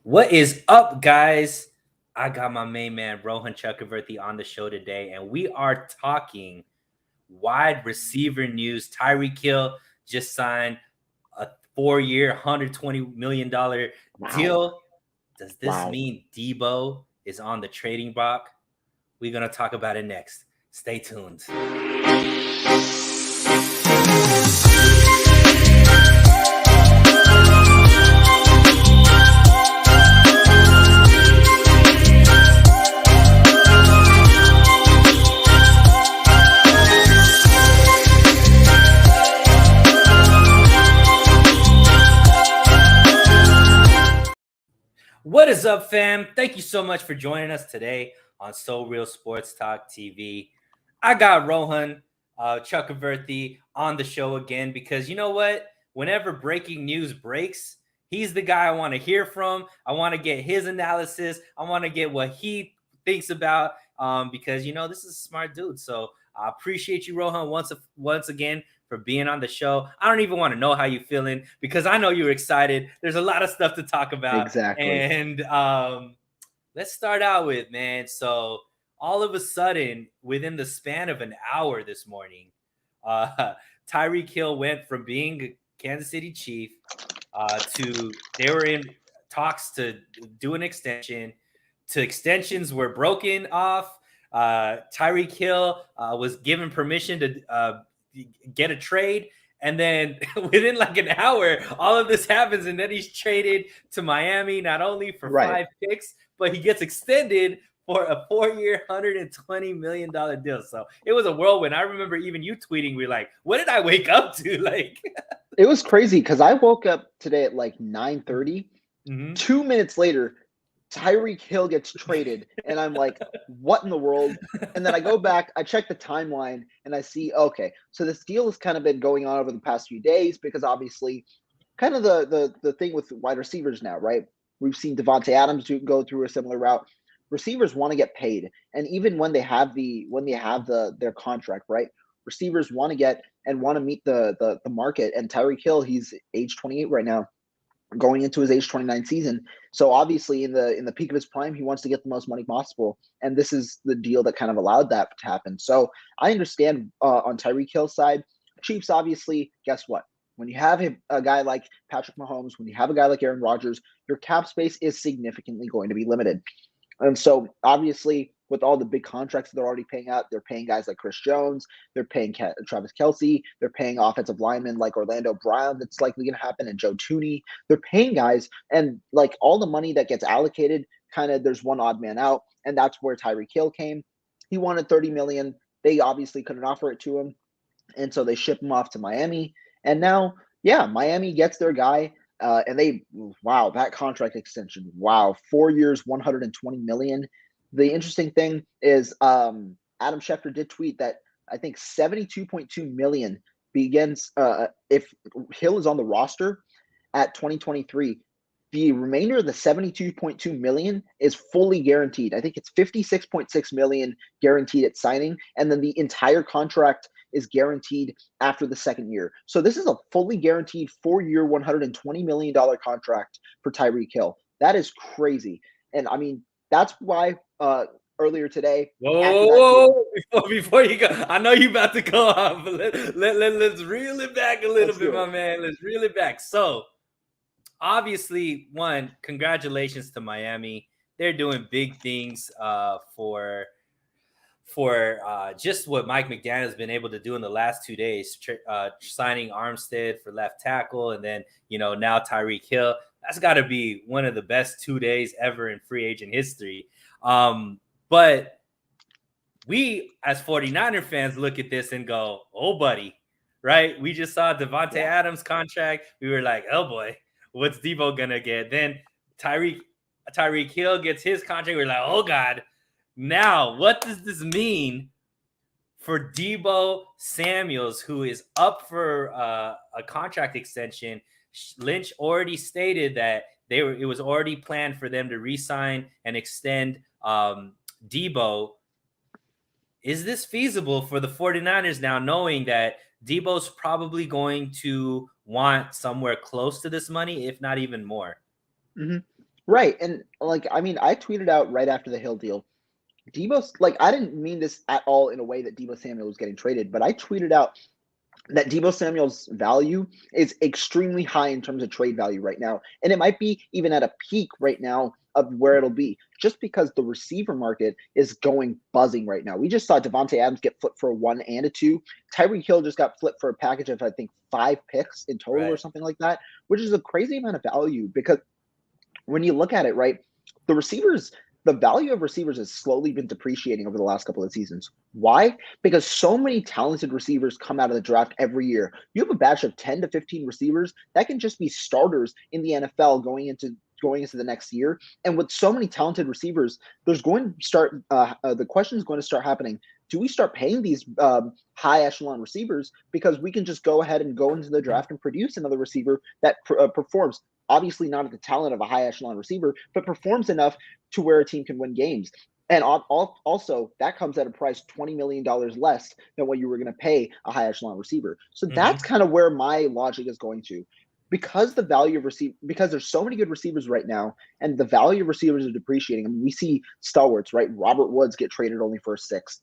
What is up, guys? I got my main man Rohan Chakravarthi on the show today, and we are talking wide receiver news. Tyreek Hill just signed a 4-year, $120 million deal. Does this mean Deebo is on the trading block? We're going to talk about it next. Stay tuned. What is up, fam? Thank you so much for joining us today on So Real Sports Talk TV. I got Rohan Chakravarthi on the show again because you know what? Whenever breaking news breaks, he's the guy I want to hear from. I want to get his analysis. I want to get what he thinks about because, you know, this is a smart dude. So I appreciate you, Rohan, once again for being on the show. I don't even want to know how you're feeling because I know you're excited. There's a lot of stuff to talk about. Exactly. And let's start out with, man. So all of a sudden, within the span of an hour this morning, Tyreek Hill went from being a Kansas City Chief to they were in talks to do an extension, to extensions were broken off. Tyreek Hill was given permission to get a trade, and then within like an hour all of this happens, and then he's traded to Miami not only for 5 picks, but he gets extended for a 4-year $120 million deal. So it was a whirlwind. I remember even you tweeting, we're like, what did I wake up to? Like, it was crazy because I woke up today at like 9:30. 2 minutes later, Tyreek Hill gets traded, and I'm like, what in the world? And then I go back, I check the timeline, and I see, okay, so this deal has kind of been going on over the past few days because obviously kind of the thing with wide receivers now, right? We've seen Dante Adams go through a similar route. Receivers want to get paid, and even when they have their contract, right? Receivers want to get and want to meet the market. And Tyreek Hill, he's age 28 right now, going into his age 29 season. So obviously in the peak of his prime, he wants to get the most money possible. And this is the deal that kind of allowed that to happen. So I understand on Tyreek Hill's side, Chiefs, obviously, guess what? When you have a guy like Patrick Mahomes, when you have a guy like Aaron Rodgers, your cap space is significantly going to be limited. And so obviously with all the big contracts they're already paying out, they're paying guys like Chris Jones, they're paying Travis Kelce, they're paying offensive linemen like Orlando Brown, that's likely going to happen, and Joe Tooney. They're paying guys, and like all the money that gets allocated, kind of there's one odd man out, and that's where Tyreek Hill came. He wanted $30 million. They obviously couldn't offer it to him, and so they ship him off to Miami. And now, yeah, Miami gets their guy. And that contract extension. 4 years, $120 million. The interesting thing is Adam Schefter did tweet that I think $72.2 million begins if Hill is on the roster at 2023. The remainder of the $72.2 million is fully guaranteed. I think it's $56.6 million guaranteed at signing, and then the entire contract is guaranteed after the second year. So this is a fully guaranteed 4-year, $120 million contract for Tyreek Hill. That is crazy. And I mean, that's why earlier today. Whoa. Before you go, I know you about to go off, but let's reel it back a little bit, my man. Let's reel it back. So obviously, one, congratulations to Miami. They're doing big things for just what Mike McDaniel's been able to do in the last 2 days, signing Armstead for left tackle, and then, you know, now Tyreek Hill. That's got to be one of the best 2 days ever in free agent history. But we, as 49er fans, look at this and go, oh, buddy, right? We just saw Davante Adams' contract. We were like, oh, boy, what's Deebo going to get? Then Tyreek Hill gets his contract. We're like, oh, God. Now, what does this mean for Deebo Samuels, who is up for a contract extension? Lynch already stated that it was already planned for them to re-sign and extend Deebo. Is this feasible for the 49ers now, knowing that Deebo's probably going to want somewhere close to this money, if not even more? Mm-hmm. Right. And like, I mean, I tweeted out right after the Hill deal. Deebo's like, I didn't mean this at all in a way that Deebo Samuel was getting traded, but I tweeted out that Deebo Samuel's value is extremely high in terms of trade value right now. And it might be even at a peak right now of where it'll be, just because the receiver market is going buzzing right now. We just saw Devontae Adams get flipped for a 1 and a 2. Tyreek Hill just got flipped for a package of, I think, 5 picks in total or something like that, which is a crazy amount of value because when you look at it, right, the value of receivers has slowly been depreciating over the last couple of seasons. Why? Because so many talented receivers come out of the draft every year. You have a batch of 10 to 15 receivers that can just be starters in the NFL going into the next year. And with so many talented receivers, there's going to start the question is going to start happening. Do we start paying these high echelon receivers because we can just go ahead and go into the draft and produce another receiver that performs? Obviously not at the talent of a high echelon receiver, but performs enough to where a team can win games. And also, that comes at a price $20 million less than what you were going to pay a high echelon receiver. So that's kind of where my logic is going to. Because because there's so many good receivers right now, and the value of receivers are depreciating. I mean, we see stalwarts, right? Robert Woods get traded only for a sixth.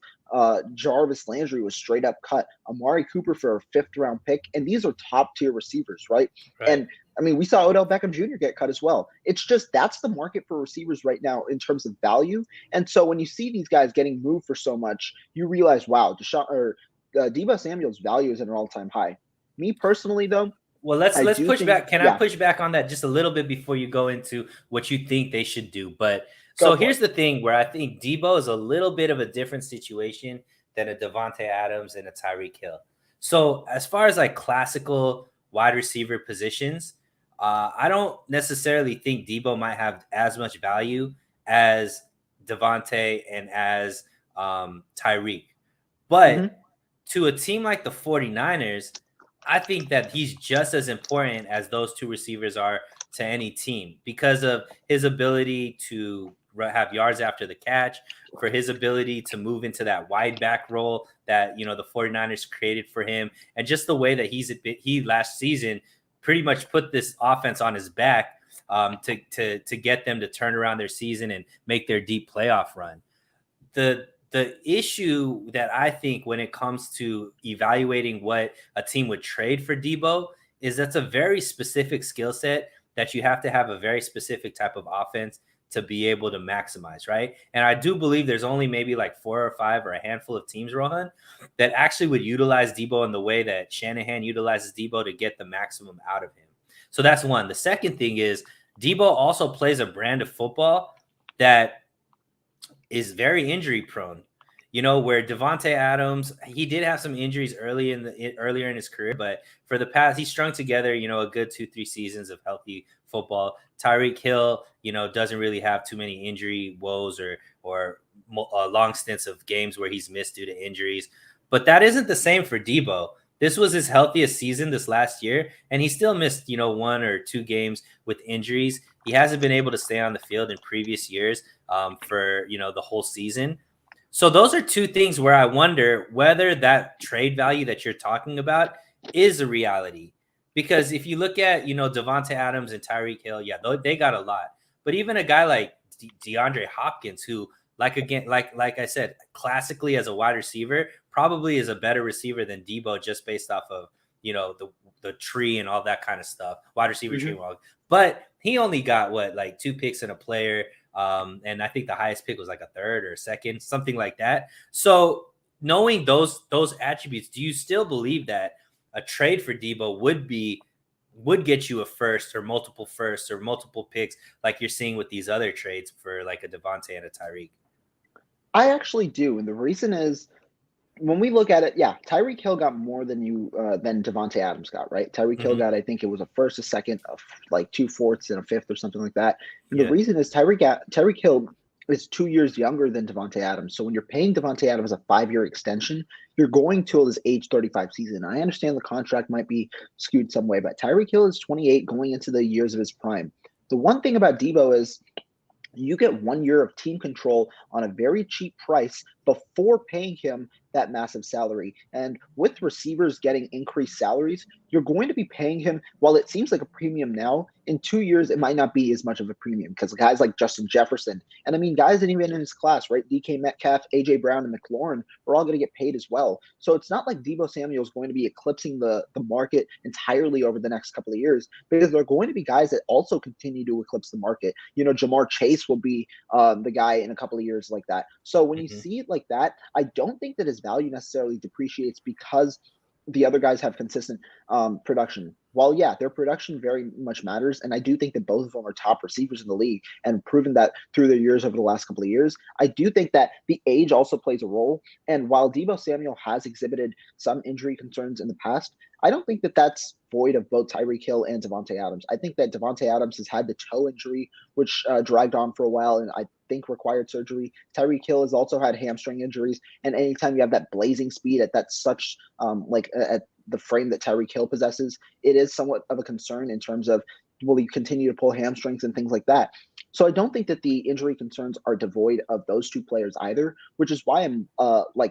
Jarvis Landry was straight up cut. Amari Cooper for a 5th round pick, and these are top tier receivers, right? And I mean, we saw Odell Beckham Jr. get cut as well. It's just that's the market for receivers right now in terms of value. And so when you see these guys getting moved for so much, you realize, wow, Deebo Samuel's value is at an all-time high. Me personally, though. Well, let's push back. Can I push back on that just a little bit before you go into what you think they should do? But so here's the thing where I think Deebo is a little bit of a different situation than a Devontae Adams and a Tyreek Hill. So as far as like classical wide receiver positions, I don't necessarily think Deebo might have as much value as Devontae and as Tyreek. But to a team like the 49ers, I think that he's just as important as those two receivers are to any team because of his ability to have yards after the catch, for his ability to move into that wide back role that, you know, the 49ers created for him. And just the way that he last season pretty much put this offense on his back to get them to turn around their season and make their deep playoff run. The issue that I think when it comes to evaluating what a team would trade for Deebo is that's a very specific skill set that you have to have a very specific type of offense to be able to maximize, right? And I do believe there's only maybe like 4 or 5 or a handful of teams, Rohan, that actually would utilize Deebo in the way that Shanahan utilizes Deebo to get the maximum out of him. So that's one. The second thing is Deebo also plays a brand of football that is very injury prone, you know, where Devontae Adams, he did have some injuries earlier in his career, but for the past, he strung together, you know, a good 2-3 seasons of healthy football. Tyreek Hill, you know, doesn't really have too many injury woes or long stints of games where he's missed due to injuries. But that isn't the same for Deebo. This was his healthiest season this last year, and he still missed, you know, 1 or 2 games with injuries. He hasn't been able to stay on the field in previous years for, you know, the whole season. So those are two things where I wonder whether that trade value that you're talking about is a reality. Because if you look at, you know, Devontae Adams and Tyreek Hill, yeah, they got a lot. But even a guy like DeAndre Hopkins, who, like I said, classically as a wide receiver, probably is a better receiver than Deebo just based off of, you know, the tree and all that kind of stuff, wide receiver tree. But he only got like 2 picks and a player. And I think the highest pick was like a 3rd or 2nd, something like that. So knowing those attributes, do you still believe that a trade for Deebo would get you a first or multiple firsts or multiple picks like you're seeing with these other trades for like a Devontae and a Tyreek? I actually do. And the reason is, when we look at it, yeah, Tyreek Hill got more than Devontae Adams got, right? Tyreek Hill got, I think it was a 1st, a 2nd, like 2 fourths, and a 5th or something like that. And the reason is Tyreek Hill is 2 years younger than Devontae Adams. So when you're paying Devontae Adams a 5-year extension, you're going till his age 35 season. I understand the contract might be skewed some way, but Tyreek Hill is 28 going into the years of his prime. The one thing about Deebo is you get 1 year of team control on a very cheap price before paying him that massive salary. And with receivers getting increased salaries, you're going to be paying him, while it seems like a premium now, in 2 years, it might not be as much of a premium because guys like Justin Jefferson, and I mean, guys that even in his class, right? DK Metcalf, AJ Brown, and McLaurin are all going to get paid as well. So it's not like Deebo Samuel is going to be eclipsing the market entirely over the next couple of years, because there are going to be guys that also continue to eclipse the market. Jamar Chase will be the guy in a couple of years like that. So when you see it like that, I don't think that his value necessarily depreciates because the other guys have consistent production. While, yeah, their production very much matters, and I do think that both of them are top receivers in the league and proven that through their years over the last couple of years, I do think that the age also plays a role. And while Deebo Samuel has exhibited some injury concerns in the past, I don't think that that's void of both Tyreek Hill and Davante Adams. I think that Davante Adams has had the toe injury, which dragged on for a while, and I think required surgery. Tyreek Hill has also had hamstring injuries, and anytime you have that blazing speed at that such at the frame that Tyreek Hill possesses, it is somewhat of a concern in terms of, will he continue to pull hamstrings and things like that. So I don't think that the injury concerns are devoid of those two players either, which is why I'm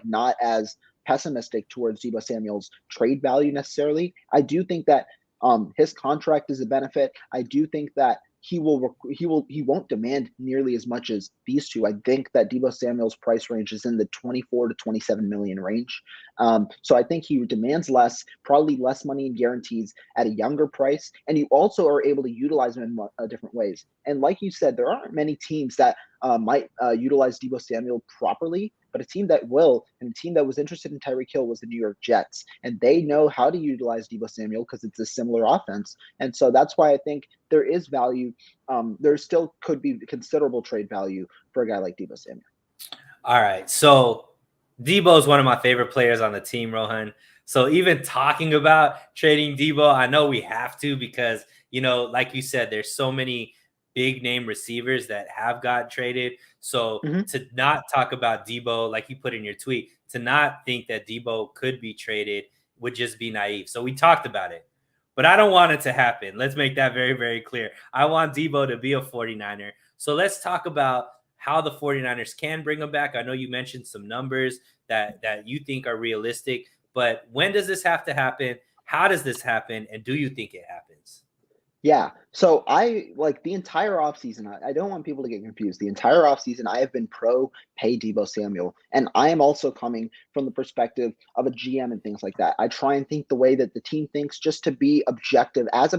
not as pessimistic towards Deebo Samuel's trade value necessarily. I do think that his contract is a benefit. I do think that he won't demand nearly as much as these two. I think that Deebo Samuel's price range is in the 24 to 27 million range. So I think he demands less, probably less money in guarantees at a younger price. And you also are able to utilize him in different ways. And like you said, there aren't many teams that might utilize Deebo Samuel properly, but a team that will, and a team that was interested in Tyreek Hill was the New York Jets. And they know how to utilize Deebo Samuel because it's a similar offense. And so that's why I think there is value. There still could be considerable trade value for a guy like Deebo Samuel. All right. So Deebo is one of my favorite players on the team, Rohan. So even talking about trading Deebo, I know we have to because, like you said, there's so many big name receivers that have got traded. So to not talk about Deebo, like you put in your tweet, to not think that Deebo could be traded would just be naive. So we talked about it, but I don't want it to happen. Let's make that very, very clear. I want Deebo to be a 49er. So let's talk about how the 49ers can bring him back. I know you mentioned some numbers that you think are realistic, but when does this have to happen? How does this happen? And do you think it happens? Yeah. So I like the entire offseason. I don't want people to get confused. The entire offseason, I have been pro pay Deebo Samuel. And I am also coming from the perspective of a GM and things like that. I try and think the way that the team thinks just to be objective as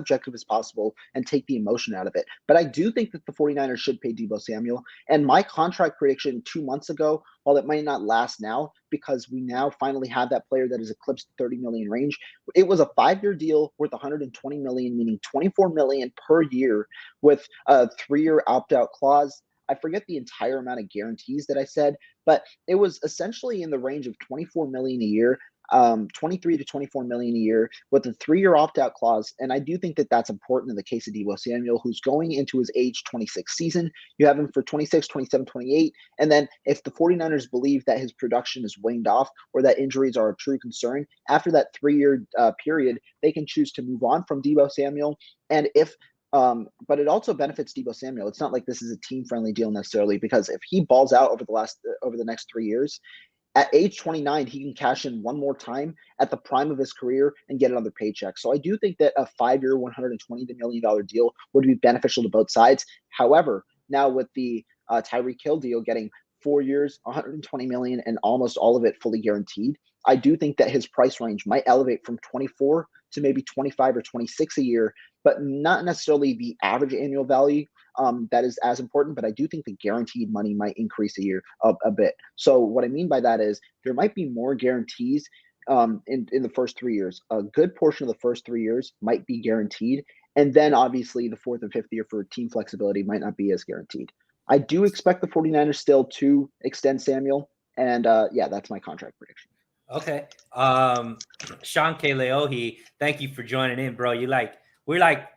possible and take the emotion out of it. But I do think that the 49ers should pay Deebo Samuel. And my contract prediction 2 months ago, while it might not last now, because we now finally have that player that has eclipsed 30 million range, it was a 5-year deal worth 120 million, meaning 24 million per year with a 3-year opt-out clause. I forget the entire amount of guarantees that I said, but it was essentially in the range of 24 million a year, 23 to 24 million a year with a 3-year opt-out clause. And I do think that that's important in the case of Deebo Samuel, who's going into his age 26 season. You have him for 26, 27, 28. And then if the 49ers believe that his production is waned off or that injuries are a true concern, after that 3-year period, they can choose to move on from Deebo Samuel. And if but it also benefits Deebo Samuel. It's not like this is a team-friendly deal necessarily, because if he balls out over the next 3 years, at age 29, he can cash in one more time at the prime of his career and get another paycheck. So I do think that a 5-year, $120 million deal would be beneficial to both sides. However, now with the Tyreek Hill deal getting 4 years, 120 million, and almost all of it fully guaranteed, I do think that his price range might elevate from 24 to maybe 25 or 26 a year, but not necessarily the average annual value that is as important. But I do think the guaranteed money might increase a year a bit. So what I mean by that is there might be more guarantees in the first 3 years. A good portion of the first 3 years might be guaranteed. And then obviously the 4th and 5th year for team flexibility might not be as guaranteed. I do expect the 49ers still to extend Samuel. And yeah, that's my contract prediction. Okay. Sean K. Leohi, thank you for joining in, bro. We're like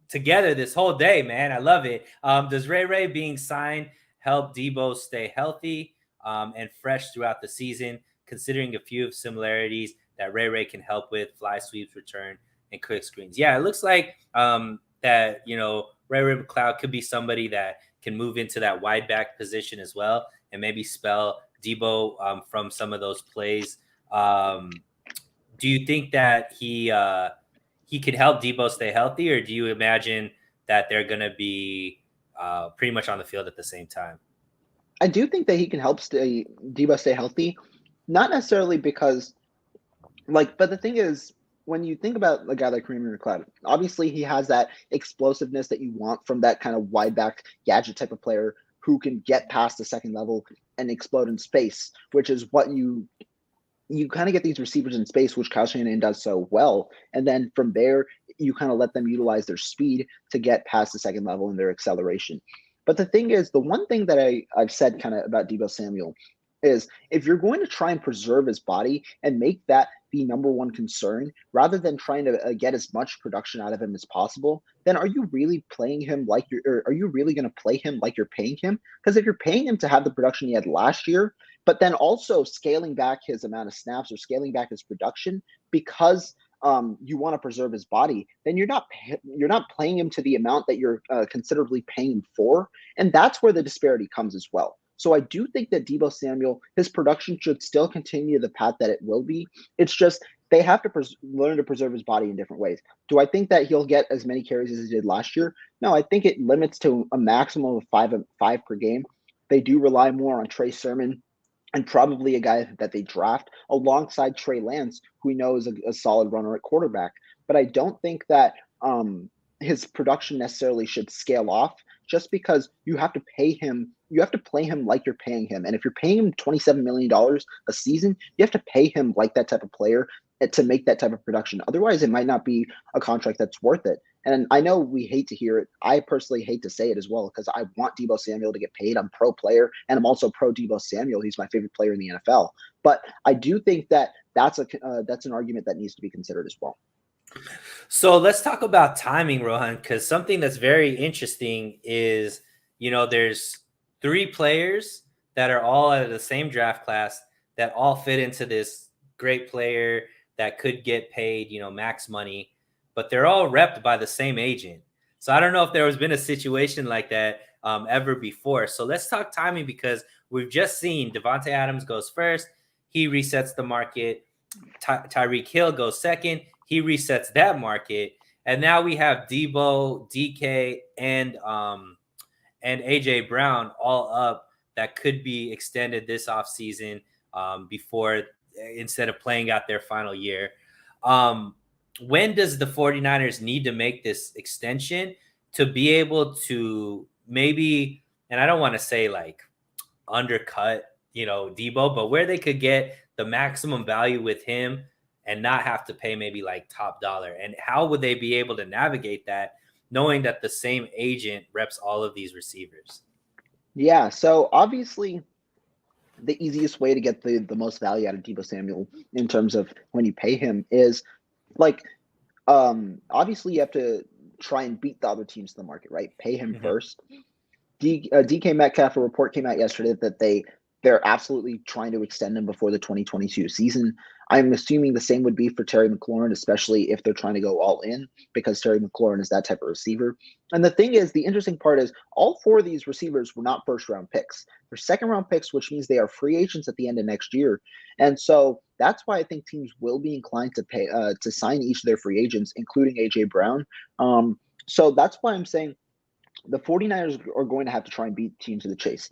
together this whole day, man. I love it. Does Ray being signed help Deebo stay healthy and fresh throughout the season, considering a few of similarities that Ray can help with, fly sweeps, return, and quick screens? Yeah, it looks like that, Ray McLeod could be somebody that can move into that wide back position as well and maybe spell Deebo from some of those plays. Do you think that he could help Deebo stay healthy, or do you imagine that they're going to be pretty much on the field at the same time? I do think that he can help Deebo stay healthy, not necessarily because but the thing is, when you think about a guy like Kareem McLeod, obviously he has that explosiveness that you want from that kind of wide back gadget type of player who can get past the second level and explode in space, which is what you kind of get these receivers in space, which Kyle Shanahan does so well. And then from there, you kind of let them utilize their speed to get past the second level and their acceleration. But the thing is, the one thing that I've said kind of about Deebo Samuel is if you're going to try and preserve his body and make that the number one concern, rather than trying to get as much production out of him as possible, then are you really playing him like or are you really going to play him like you're paying him? Because if you're paying him to have the production he had last year, but then also scaling back his amount of snaps or scaling back his production because you want to preserve his body, then you're not playing him to the amount that you're considerably paying him for, and that's where the disparity comes as well. So I do think that Deebo Samuel, his production should still continue the path that it will be. It's just they have to learn to preserve his body in different ways. Do I think that he'll get as many carries as he did last year? No, I think it limits to a maximum of five per game. They do rely more on Trey Sermon and probably a guy that they draft alongside Trey Lance, who we know is a solid runner at quarterback. But I don't think that his production necessarily should scale off just because you have to pay him. You have to play him like you're paying him. And if you're paying him $27 million a season, you have to pay him like that type of player to make that type of production. Otherwise, it might not be a contract that's worth it. And I know we hate to hear it. I personally hate to say it as well because I want Deebo Samuel to get paid. I'm pro player, and I'm also pro Deebo Samuel. He's my favorite player in the NFL. But I do think that that's an argument that needs to be considered as well. So let's talk about timing, Rohan, because something that's very interesting is, there's 3 players that are all out of the same draft class that all fit into this great player that could get paid, max money, but they're all repped by the same agent. So I don't know if there has been a situation like that ever before. So let's talk timing because we've just seen Devontae Adams goes first. He resets the market. Tyreek Hill goes second. He resets that market. And now we have Deebo, DK, and AJ Brown all up that could be extended this offseason instead of playing out their final year. When does the 49ers need to make this extension to be able to maybe, and I don't want to say like undercut, Deebo, but where they could get the maximum value with him and not have to pay maybe like top dollar? And how would they be able to navigate that knowing that the same agent reps all of these receivers? Yeah, so obviously the easiest way to get the most value out of Deebo Samuel in terms of when you pay him is obviously you have to try and beat the other teams in the market, right? Pay him first. DK Metcalf, a report came out yesterday that they're absolutely trying to extend him before the 2022 season. I'm assuming the same would be for Terry McLaurin, especially if they're trying to go all in, because Terry McLaurin is that type of receiver. And the thing is, the interesting part is all 4 of these receivers were not first-round picks. They're second-round picks, which means they are free agents at the end of next year. And so that's why I think teams will be inclined to pay to sign each of their free agents, including A.J. Brown. So that's why I'm saying the 49ers are going to have to try and beat teams to the chase.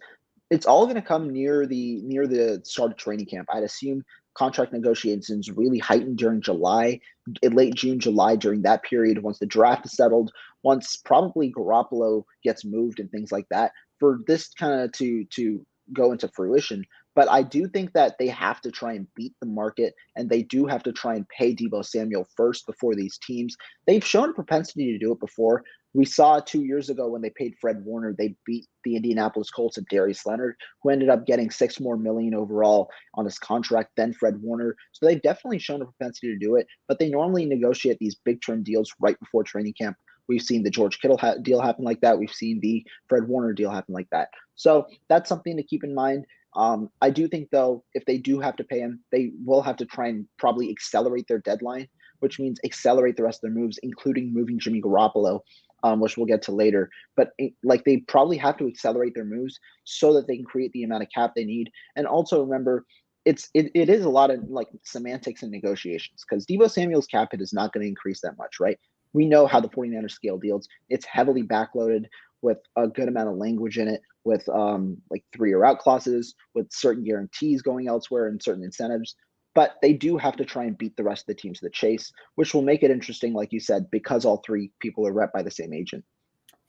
It's all going to come near the start of training camp. I'd assume contract negotiations really heightened during July, late June, July, during that period, once the draft is settled, once probably Garoppolo gets moved and things like that, for this kind of to go into fruition. But I do think that they have to try and beat the market, and they do have to try and pay Deebo Samuel first before these teams. They've shown a propensity to do it before. We saw 2 years ago when they paid Fred Warner, they beat the Indianapolis Colts of Darius Leonard, who ended up getting $6 more million overall on his contract than Fred Warner. So they've definitely shown a propensity to do it, but they normally negotiate these big term deals right before training camp. We've seen the George Kittle deal happen like that. We've seen the Fred Warner deal happen like that. So that's something to keep in mind. I do think, though, if they do have to pay him, they will have to try and probably accelerate their deadline, which means accelerate the rest of their moves, including moving Jimmy Garoppolo. which we'll get to later. But like they probably have to accelerate their moves so that they can create the amount of cap they need. And also remember, it is a lot of like semantics and negotiations because Deebo Samuel's cap hit is not going to increase that much, right? We know how the 49ers scale deals. It's heavily backloaded with a good amount of language in it, with like 3-year out clauses, with certain guarantees going elsewhere and certain incentives. But they do have to try and beat the rest of the teams to the chase, which will make it interesting, like you said, because all three people are rep by the same agent.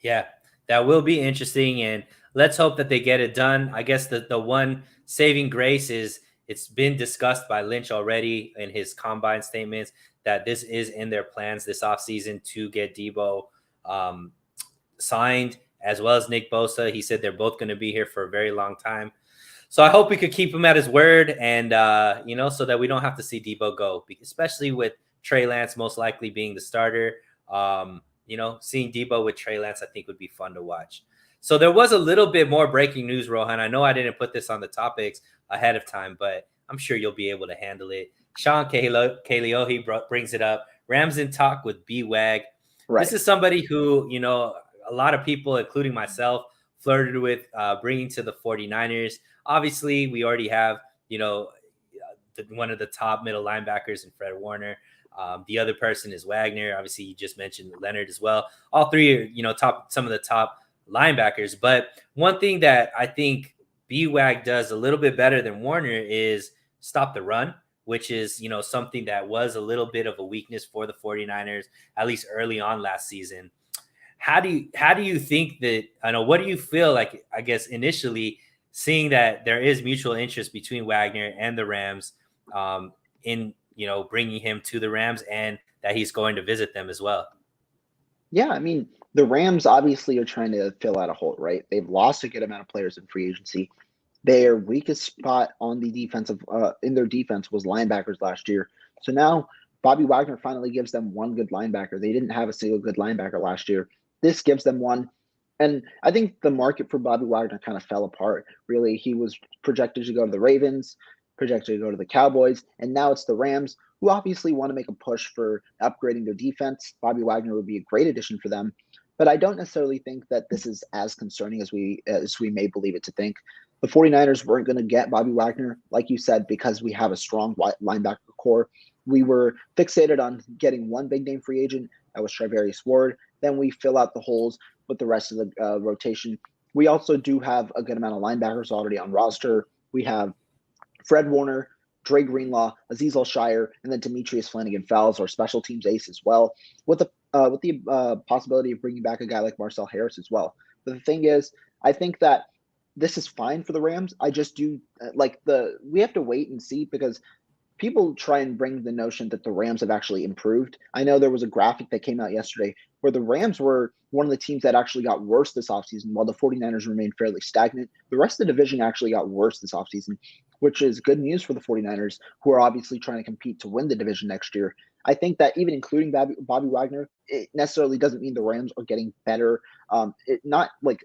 Yeah, that will be interesting, and let's hope that they get it done. I guess the one saving grace is it's been discussed by Lynch already in his combine statements that this is in their plans this offseason to get Deebo signed, as well as Nick Bosa. He said they're both going to be here for a very long time. So I hope we could keep him at his word and, so that we don't have to see Deebo go, especially with Trey Lance most likely being the starter. Seeing Deebo with Trey Lance, I think would be fun to watch. So there was a little bit more breaking news, Rohan. I know I didn't put this on the topics ahead of time, but I'm sure you'll be able to handle it. Sean Kaliohi brings it up. Rams in talk with B-Wag. Right. This is somebody who, a lot of people, including myself, flirted with bringing to the 49ers. Obviously, we already have, one of the top middle linebackers in Fred Warner. The other person is Wagner. Obviously, you just mentioned Leonard as well. All three are, some of the top linebackers. But one thing that I think B-Wag does a little bit better than Warner is stop the run, which is, something that was a little bit of a weakness for the 49ers, at least early on last season. How do you think that, what do you feel like, I guess, initially seeing that there is mutual interest between Wagner and the Rams in, bringing him to the Rams and that he's going to visit them as well? Yeah, I mean, the Rams obviously are trying to fill out a hole, right? They've lost a good amount of players in free agency. Their weakest spot on the defensive in their defense was linebackers last year. So now Bobby Wagner finally gives them one good linebacker. They didn't have a single good linebacker last year. This gives them one. And I think the market for Bobby Wagner kind of fell apart. Really, he was projected to go to the Ravens, projected to go to the Cowboys, and now it's the Rams, who obviously want to make a push for upgrading their defense. Bobby Wagner would be a great addition for them. But I don't necessarily think that this is as concerning as we may believe it to think. The 49ers weren't going to get Bobby Wagner, like you said, because we have a strong linebacker core. We were fixated on getting one big name free agent. That was Trevarius Ward. Then we fill out the holes with the rest of the rotation. We also do have a good amount of linebackers already on roster. We have Fred Warner, Dre Greenlaw, Azeez Al-Shire, and then Demetrius Flanagan-Fowles, our special teams ace as well, with the possibility of bringing back a guy like Marcel Harris as well. But the thing is, I think that this is fine for the Rams. I just do we have to wait and see because people try and bring the notion that the Rams have actually improved. I know there was a graphic that came out yesterday where the Rams were one of the teams that actually got worse this offseason while the 49ers remained fairly stagnant. The rest of the division actually got worse this offseason, which is good news for the 49ers, who are obviously trying to compete to win the division next year. I think that even including Bobby Wagner, it necessarily doesn't mean the Rams are getting better. Not like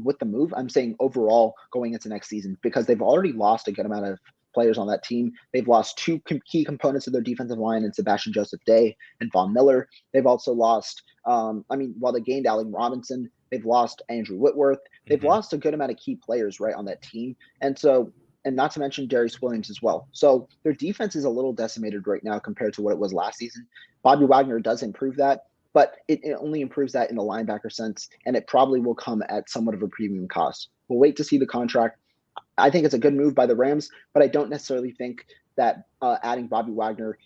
with the move, I'm saying overall going into next season, because they've already lost a good amount of players on that team. They've lost two key components of their defensive line in Sebastian Joseph Day and Von Miller. They've also lost, while they gained Allen Robinson, they've lost Andrew Whitworth. They've lost a good amount of key players right on that team. And not to mention Darius Williams as well. So their defense is a little decimated right now compared to what it was last season. Bobby Wagner does improve that, but it only improves that in the linebacker sense, and it probably will come at somewhat of a premium cost. We'll wait to see the contract. I think it's a good move by the Rams, but I don't necessarily think that adding Bobby Wagner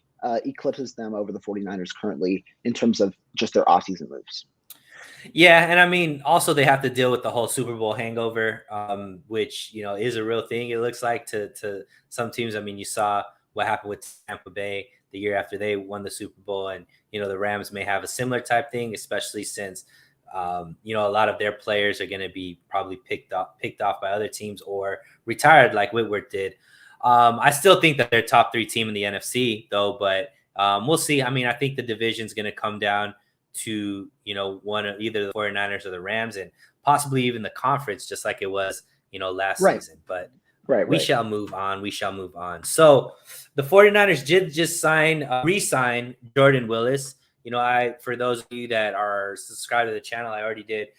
eclipses them over the 49ers currently in terms of just their offseason moves. Yeah, and also they have to deal with the whole Super Bowl hangover, which, is a real thing. It looks like to some teams. You saw what happened with Tampa Bay the year after they won the Super Bowl, and, the Rams may have a similar type thing, especially since, a lot of their players are going to be probably picked off by other teams or retired like Whitworth did. I still think that they're top 3 team in the NFC though, but we'll see. I think the division's going to come down to, one of either the 49ers or the Rams, and possibly even the conference, just like it was, last season. But we shall move on. So the 49ers did just re-sign Jordan Willis for those of you that are subscribed to the channel, I already did,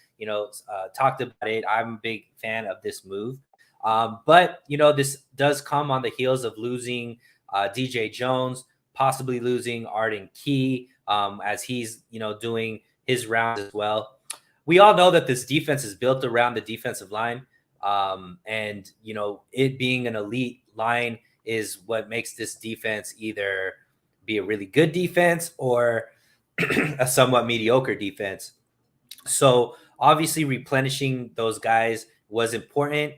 talked about it. I'm a big fan of this move. But, this does come on the heels of losing DJ Jones, possibly losing Arden Key as he's, doing his rounds as well. We all know that this defense is built around the defensive line. And, it being an elite line is what makes this defense either be a really good defense or a somewhat mediocre defense. So obviously replenishing those guys was important.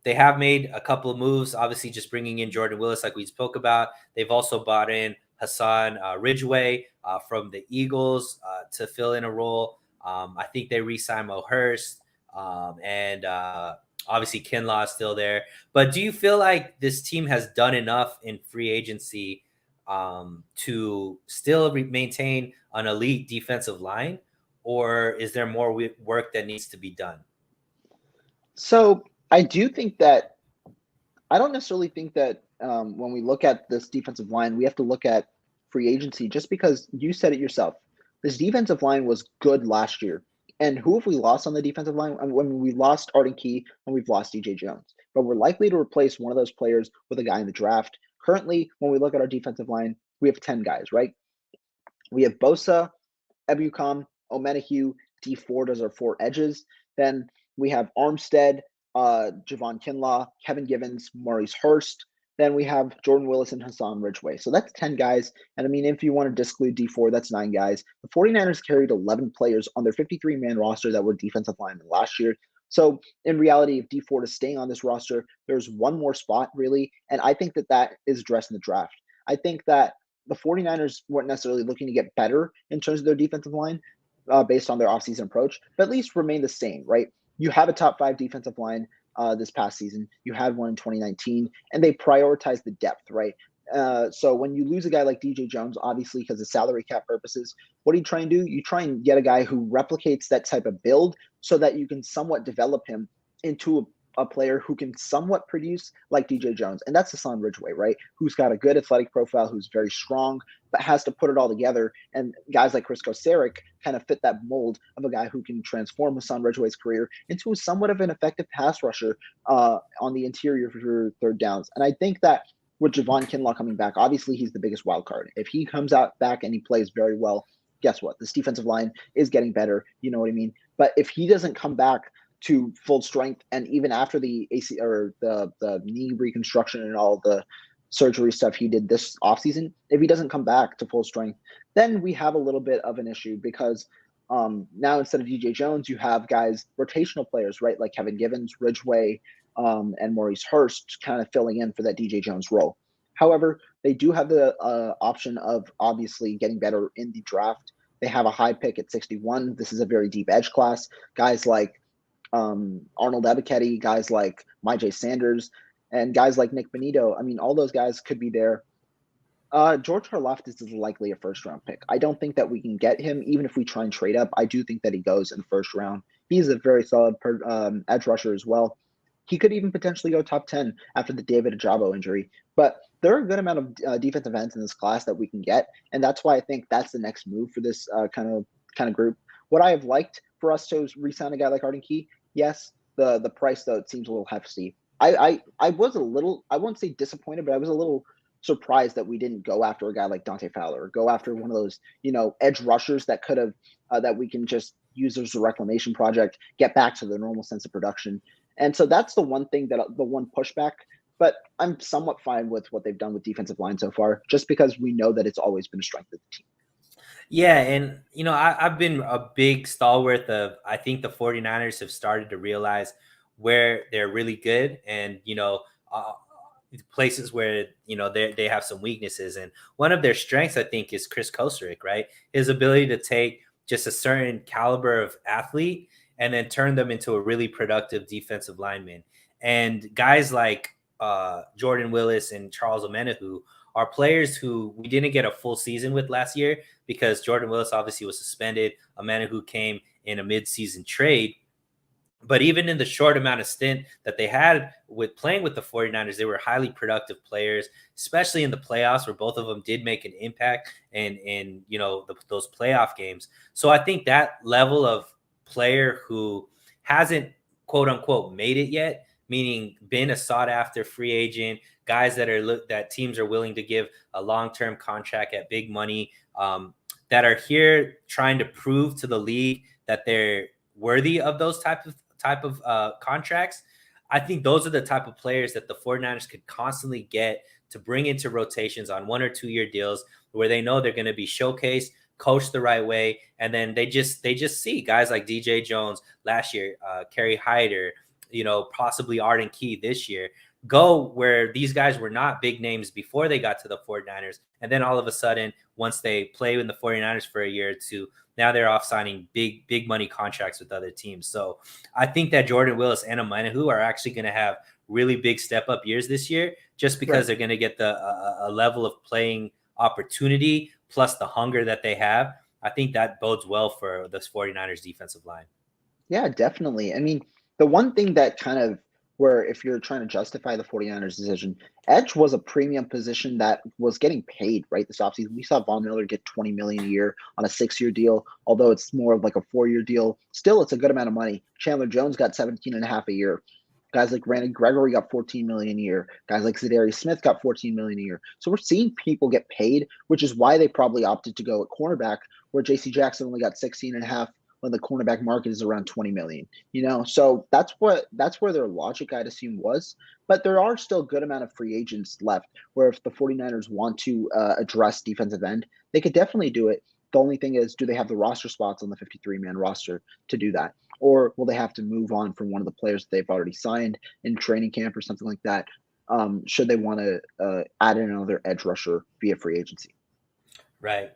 They have made a couple of moves, obviously just bringing in Jordan Willis like we spoke about. They've also brought in Hassan Ridgeway from the Eagles to fill in a role. I think they re-signed Mo Hurst and obviously Kinlaw is still there. But do you feel like this team has done enough in free agency to still maintain an elite defensive line? Or is there more work that needs to be done? So I do think that I don't necessarily think that when we look at this defensive line, we have to look at free agency just because you said it yourself. This defensive line was good last year. And who have we lost on the defensive line? I mean, when we lost Arden Key and we've lost DJ Jones. But we're likely to replace one of those players with a guy in the draft. Currently, when we look at our defensive line, we have 10 guys, right? We have Bosa, Ebukam, Omenihu, D Ford as our 4 edges. Then we have Armstead, Javon Kinlaw, Kevin Givens, Maurice Hurst. Then we have Jordan Willis and Hassan Ridgeway. So that's 10 guys. And I mean, if you want to disclude D4, that's 9 guys. The 49ers carried 11 players on their 53-man roster that were defensive linemen last year. So in reality, if D4 is staying on this roster, there's one more spot really. And I think that is addressed in the draft. I think that the 49ers weren't necessarily looking to get better in terms of their defensive line based on their offseason approach, but at least remain the same, right? You have a top 5 defensive line this past season. You had one in 2019, and they prioritize the depth, right? So when you lose a guy like DJ Jones, obviously because of salary cap purposes, what do you try and do? You try and get a guy who replicates that type of build so that you can somewhat develop him into a player who can somewhat produce like DJ Jones. And that's Hassan Ridgeway, right? Who's got a good athletic profile, who's very strong, but has to put it all together. And guys like Chris Kosaric kind of fit that mold of a guy who can transform Hassan Ridgeway's career into somewhat of an effective pass rusher on the interior for third downs. And I think that with Javon Kinlaw coming back, obviously he's the biggest wild card. If he comes out back and he plays very well, guess what? This defensive line is getting better. You know what I mean? But if he doesn't come back to full strength, and even after the AC or the knee reconstruction and all the surgery stuff he did this offseason, if he doesn't come back to full strength, then we have a little bit of an issue because now instead of DJ Jones, you have guys, rotational players, right? Like Kevin Givens, Ridgeway, and Maurice Hurst kind of filling in for that DJ Jones role. However, they do have the option of obviously getting better in the draft. They have a high pick at 61. This is a very deep edge class. Guys like Arnold Ebiketie, guys like Myjai Sanders, and guys like Nick Benito. I mean, all those guys could be there. George Karlaftis is likely a first-round pick. I don't think that we can get him, even if we try and trade up. I do think that he goes in the first round. He's a very solid edge rusher as well. He could even potentially go top 10 after the David Ajabo injury. But there are a good amount of defensive ends in this class that we can get, and that's why I think that's the next move for this kind of group. What I have liked for us to re-sign a guy like Arden Key, yes, the price though it seems a little hefty. I was a little, I won't say disappointed, but I was a little surprised that we didn't go after a guy like Dante Fowler or go after one of those, edge rushers that could have that we can just use as a reclamation project, get back to the normal sense of production. And so that's the one thing the one pushback. But I'm somewhat fine with what they've done with defensive line so far, just because we know that it's always been a strength of the team. Yeah, and I've been a big stalwart of, I think the 49ers have started to realize where they're really good and places where they have some weaknesses. And one of their strengths, I think, is Chris Kosaric, right? His ability to take just a certain caliber of athlete and then turn them into a really productive defensive lineman. And guys like Jordan Willis and Charles Omenihu are players who we didn't get a full season with last year because Jordan Willis obviously was suspended. Omenihu came in a mid-season trade. But even in the short amount of stint that they had with playing with the 49ers, they were highly productive players, especially in the playoffs where both of them did make an impact in those playoff games. So I think that level of player who hasn't quote unquote made it yet, meaning been a sought after free agent, guys that teams are willing to give a long-term contract at big money, that are here trying to prove to the league that they're worthy of those type of contracts. I think those are the type of players that the 49ers could constantly get to bring into rotations on 1 or 2 year deals where they know they're going to be showcased, coached the right way, and then they just see guys like DJ Jones last year, Kerry Hyder, possibly Arden Key this year, go where these guys were not big names before they got to the 49ers. And then all of a sudden, once they play in the 49ers for a year or two, now they're off signing big money contracts with other teams. So I think that Jordan Willis and Omenihu are actually going to have really big step up years this year, just because they're going to get a level of playing opportunity plus the hunger that they have. I think that bodes well for the 49ers defensive line. Yeah, definitely. I mean, the one thing that kind of where if you're trying to justify the 49ers decision, edge was a premium position that was getting paid right this offseason. We saw Von Miller get $20 million a year on a 6-year deal, although it's more of like a 4-year deal. Still, it's a good amount of money. Chandler Jones got 17.5 a year. Guys like Randy Gregory got $14 million a year. Guys like Zadarius Smith got $14 million a year. So we're seeing people get paid, which is why they probably opted to go at cornerback, where J.C. Jackson only got 16.5 when the cornerback market is around 20 million. So that's where their logic, I'd assume, was. But there are still a good amount of free agents left, where if the 49ers want to address defensive end, they could definitely do it. The only thing is, do they have the roster spots on the 53-man roster to do that? Or will they have to move on from one of the players that they've already signed in training camp or something like that? Should they want to add in another edge rusher via free agency? Right.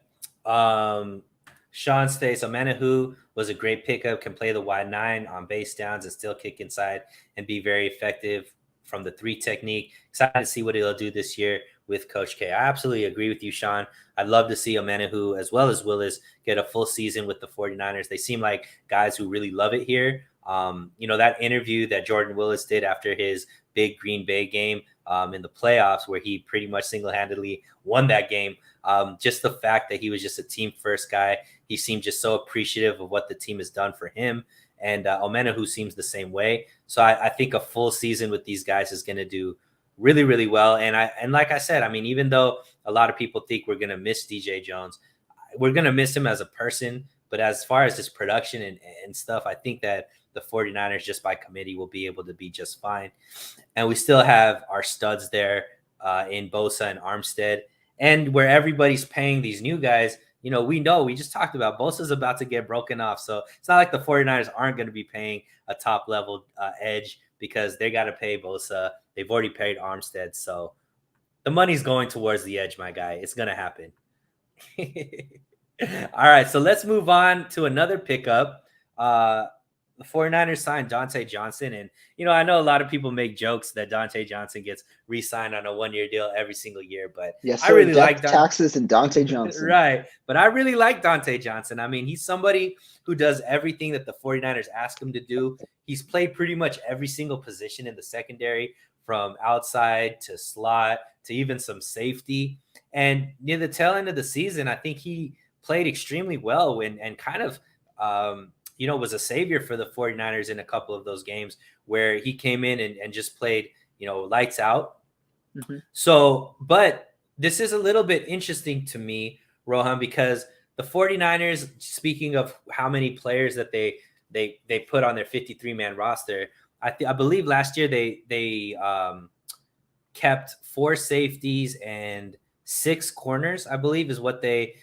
Sean states, Omenihu was a great pickup, can play the wide 9 on base downs and still kick inside and be very effective from the 3 technique. Excited to see what he'll do this year with Coach K. I absolutely agree with you, Sean. I'd love to see Omenihu as well as Willis get a full season with the 49ers. They seem like guys who really love it here. That interview that Jordan Willis did after his big Green Bay game in the playoffs, where he pretty much single-handedly won that game. Just the fact that he was just a team first guy. He seemed just so appreciative of what the team has done for him. And Omenihu seems the same way. So I think a full season with these guys is going to do really, really well. And like I said, I mean, even though a lot of people think we're going to miss DJ Jones, we're going to miss him as a person. But as far as this production and stuff, I think that the 49ers just by committee will be able to be just fine. And we still have our studs there in Bosa and Armstead. And where everybody's paying these new guys, we just talked about Bosa's about to get broken off. So it's not like the 49ers aren't going to be paying a top level edge, because they got to pay Bosa. They've already paid Armstead. So the money's going towards the edge, my guy. It's going to happen. All right. So let's move on to another pickup. The 49ers signed Dante Jackson. And, I know a lot of people make jokes that Dante Jackson gets re-signed on a 1-year deal every single year. But yes, I really like taxes and Dante Jackson. Right. But I really like Dante Jackson. I mean, he's somebody who does everything that the 49ers ask him to do. He's played pretty much every single position in the secondary, from outside to slot to even some safety. And near the tail end of the season, I think he played extremely well and kind of was a savior for the 49ers in a couple of those games where he came in and just played, lights out. Mm-hmm. So, but this is a little bit interesting to me, Rohan, because the 49ers, speaking of how many players that they put on their 53-man roster, I believe last year they kept 4 safeties and 6 corners, I believe is what they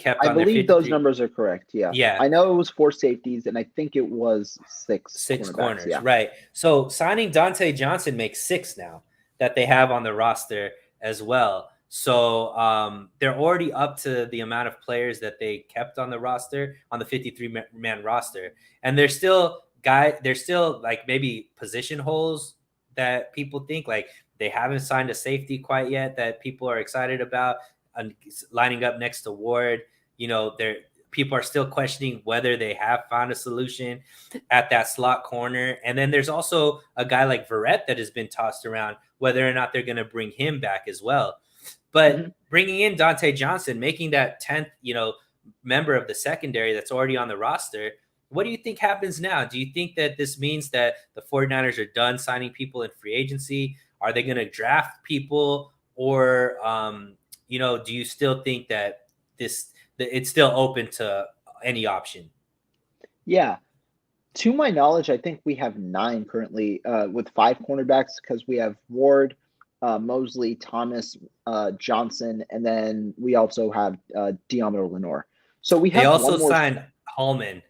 kept. I believe those numbers are correct. Yeah. I know it was 4 safeties, and I think it was 6 corners. Yeah. Right. So signing Dante Jackson makes 6 now that they have on the roster as well. So they're already up to the amount of players that they kept on the roster, on the 53-man roster. And there's still like maybe position holes that people think like they haven't signed a safety quite yet that people are excited about, lining up next to Ward. people are still questioning whether they have found a solution at that slot corner. And then there's also a guy like Verrett that has been tossed around, whether or not they're going to bring him back as well. But bringing in Dante Jackson, making that 10th, member of the secondary that's already on the roster, what do you think happens now? Do you think that this means that the 49ers are done signing people in free agency? Are they going to draft people? Or, do you still think that it's still open to any option? Yeah. To my knowledge, I think we have 9 currently with 5 cornerbacks because we have Ward, Mosley, Thomas, Johnson, and then we also have Deommodore Lenoir. So we have they also one more signed Hallman.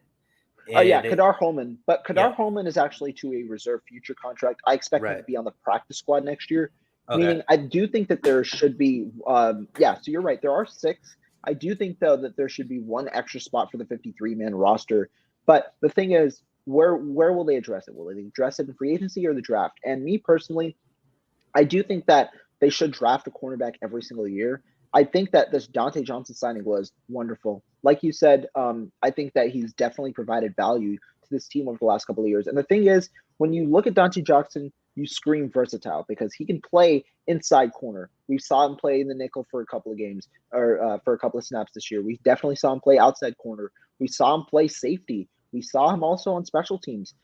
Kadar Hollman. But Kadar Hollman is actually to a reserve future contract. I expect him to be on the practice squad next year. Okay. Meaning I do think that there should be so you're right. There are 6. I do think, though, that there should be 1 extra spot for the 53-man roster. But the thing is, where will they address it? Will they address it in free agency or the draft? And me personally, I do think that they should draft a cornerback every single year. I think that this Dante Jackson signing was wonderful. Like you said, I think that he's definitely provided value to this team over the last couple of years. And the thing is, when you look at Dante Jackson, you scream versatile because he can play inside corner. We saw him play in the nickel for a couple of games or for a couple of snaps this year. We definitely saw him play outside corner. We saw him play safety. We saw him also on special teams.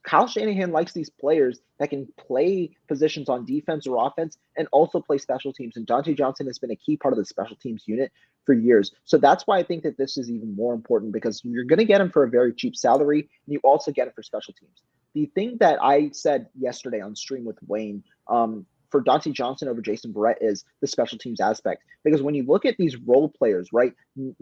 Kyle Shanahan likes these players that can play positions on defense or offense and also play special teams. And Dante Jackson has been a key part of the special teams unit for years. So that's why I think that this is even more important because you're going to get him for a very cheap salary and you also get him for special teams. The thing that I said yesterday on stream with Wayne for Dante Jackson over Jason Verrett is the special teams aspect. Because when you look at these role players, right,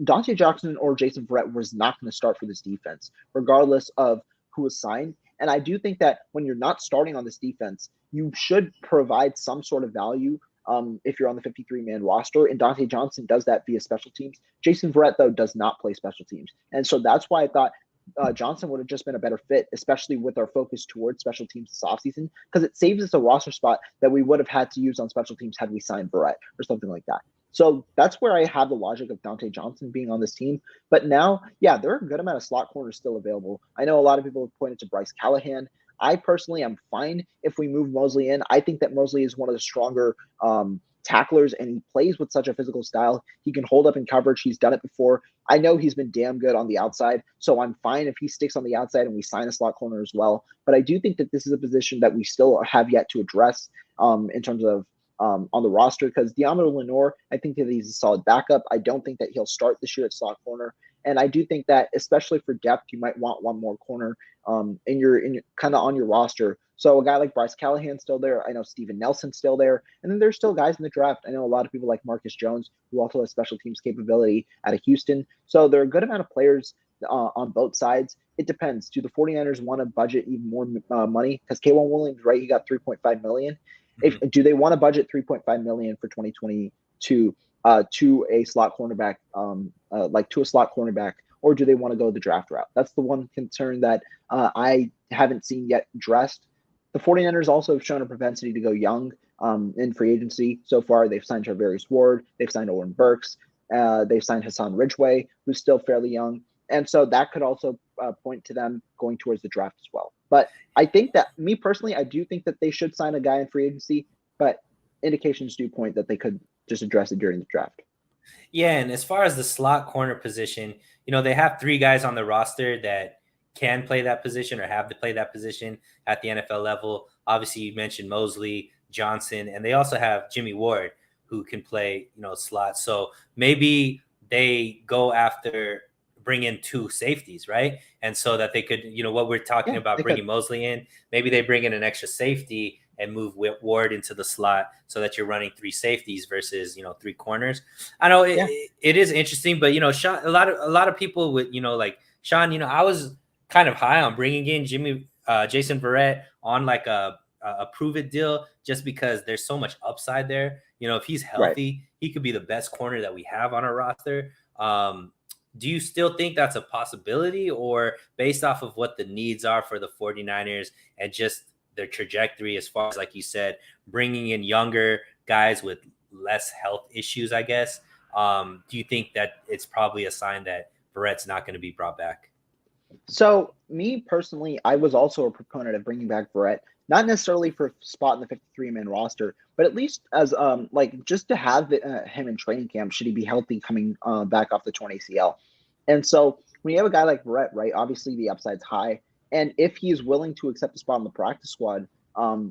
Dante Jackson or Jason Verrett was not going to start for this defense, regardless of who was signed. And I do think that when you're not starting on this defense, you should provide some sort of value if you're on the 53-man roster. And Dante Jackson does that via special teams. Jason Verrett, though, does not play special teams. And so that's why I thought Johnson would have just been a better fit, especially with our focus towards special teams this offseason, because it saves us a roster spot that we would have had to use on special teams had we signed Verrett or something like that. So that's where I have the logic of Dante Jackson being on this team. But now, there are a good amount of slot corners still available. I know a lot of people have pointed to Bryce Callahan. I personally am fine if we move Mosley in. I think that Mosley is one of the stronger tacklers, and he plays with such a physical style. He can hold up in coverage. He's done it before. I know he's been damn good on the outside, so I'm fine if he sticks on the outside and we sign a slot corner as well. But I do think that this is a position that we still have yet to address in terms of on the roster, because Deommodore Lenoir, I think that he's a solid backup. I don't think that he'll start this year at slot corner. And I do think that, especially for depth, you might want one more corner in your kind of on your roster. So a guy like Bryce Callahan's still there. I know Steven Nelson's still there. And then there's still guys in the draft. I know a lot of people like Marcus Jones, who also has special teams capability out of Houston. So there are a good amount of players on both sides. It depends. Do the 49ers want to budget even more money? Because K'Waun Williams, right, he got $3.5 million. Do they want to budget $3.5 million for 2022 to a slot cornerback, or do they want to go the draft route? That's the one concern that I haven't seen yet addressed. The 49ers also have shown a propensity to go young in free agency. So far, they've signed Charvarius Ward, they've signed Oren Burks, they've signed Hassan Ridgeway, who's still fairly young. And so that could also point to them going towards the draft as well. But I think that, me personally, I do think that they should sign a guy in free agency, but indications do point that they could just address it during the draft. Yeah, and as far as the slot corner position, they have 3 guys on the roster that can play that position or have to play that position at the NFL level. Obviously, you mentioned Mosley, Johnson, and they also have Jimmy Ward, who can play, slots. So maybe they go after bring in 2 safeties, right? And so that they could, what we're talking about bringing Mosley in, maybe they bring in an extra safety and move Ward into the slot so that you're running 3 safeties versus, 3 corners. I know it is interesting, but, Sean, a lot of people with, like Sean, I was kind of high on bringing in Jason Verrett on like a prove-it deal just because there's so much upside there. If he's healthy, he could be the best corner that we have on our roster. Do you still think that's a possibility, or based off of what the needs are for the 49ers and just their trajectory as far as, like you said, bringing in younger guys with less health issues, I guess, do you think that it's probably a sign that Barrett's not going to be brought back? So me personally, I was also a proponent of bringing back Barrett, not necessarily for a spot in the 53-man roster, but at least as like just to have him in training camp should he be healthy coming back off the torn ACL. And so when you have a guy like Barrett, right, obviously the upside's high, and if he's willing to accept a spot on the practice squad,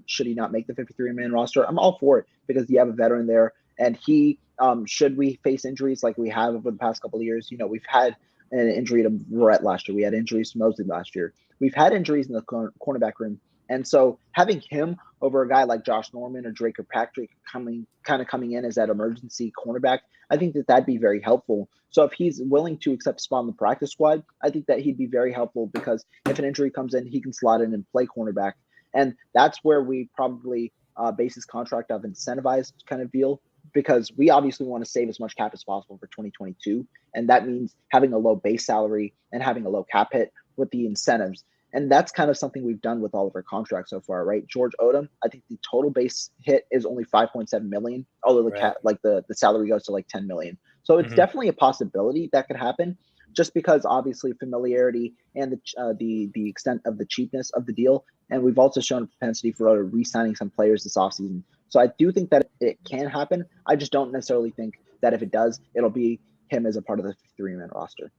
should he not make the 53-man roster, I'm all for it because you have a veteran there, and he should we face injuries like we have over the past couple of years, we've had an injury to Barrett last year. We had injuries to Mosley last year. We've had injuries in the cornerback room. And so having him over a guy like Josh Norman or Drake or Patrick coming in as that emergency cornerback, I think that'd be very helpful. So if he's willing to accept a spot on the practice squad, I think that he'd be very helpful because if an injury comes in, he can slot in and play cornerback. And that's where we probably base his contract of incentivized kind of deal, because we obviously want to save as much cap as possible for 2022. And that means having a low base salary and having a low cap hit with the incentives. And that's kind of something we've done with all of our contracts so far, right? George Odom, I think the total base hit is only 5.7 million, although the cap, like the salary goes to like 10 million. So it's definitely a possibility that could happen, just because obviously familiarity and the extent of the cheapness of the deal. And we've also shown a propensity for re-signing some players this offseason. So I do think that it can happen. I just don't necessarily think that if it does, it'll be him as a part of the 53-man roster.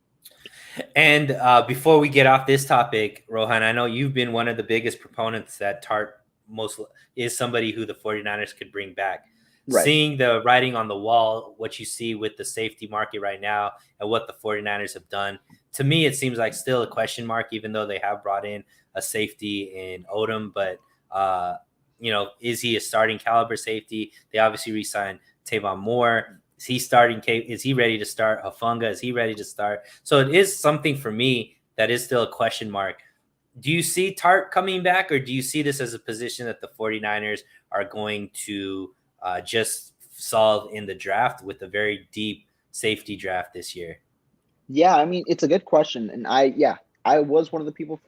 And before we get off this topic, Rohan, I know you've been one of the biggest proponents that Tart is somebody who the 49ers could bring back. Right. Seeing the writing on the wall, what you see with the safety market right now and what the 49ers have done, to me, it seems like still a question mark, even though they have brought in a safety in Odom. But, is he a starting caliber safety? They obviously re-signed Tavon Moore. Is he starting? Is he ready to start? Hufanga, is he ready to start? So it is something for me that is still a question mark. Do you see Tart coming back, or do you see this as a position that the 49ers are going to just solve in the draft with a very deep safety draft this year? Yeah, I mean, it's a good question. And I was one of the people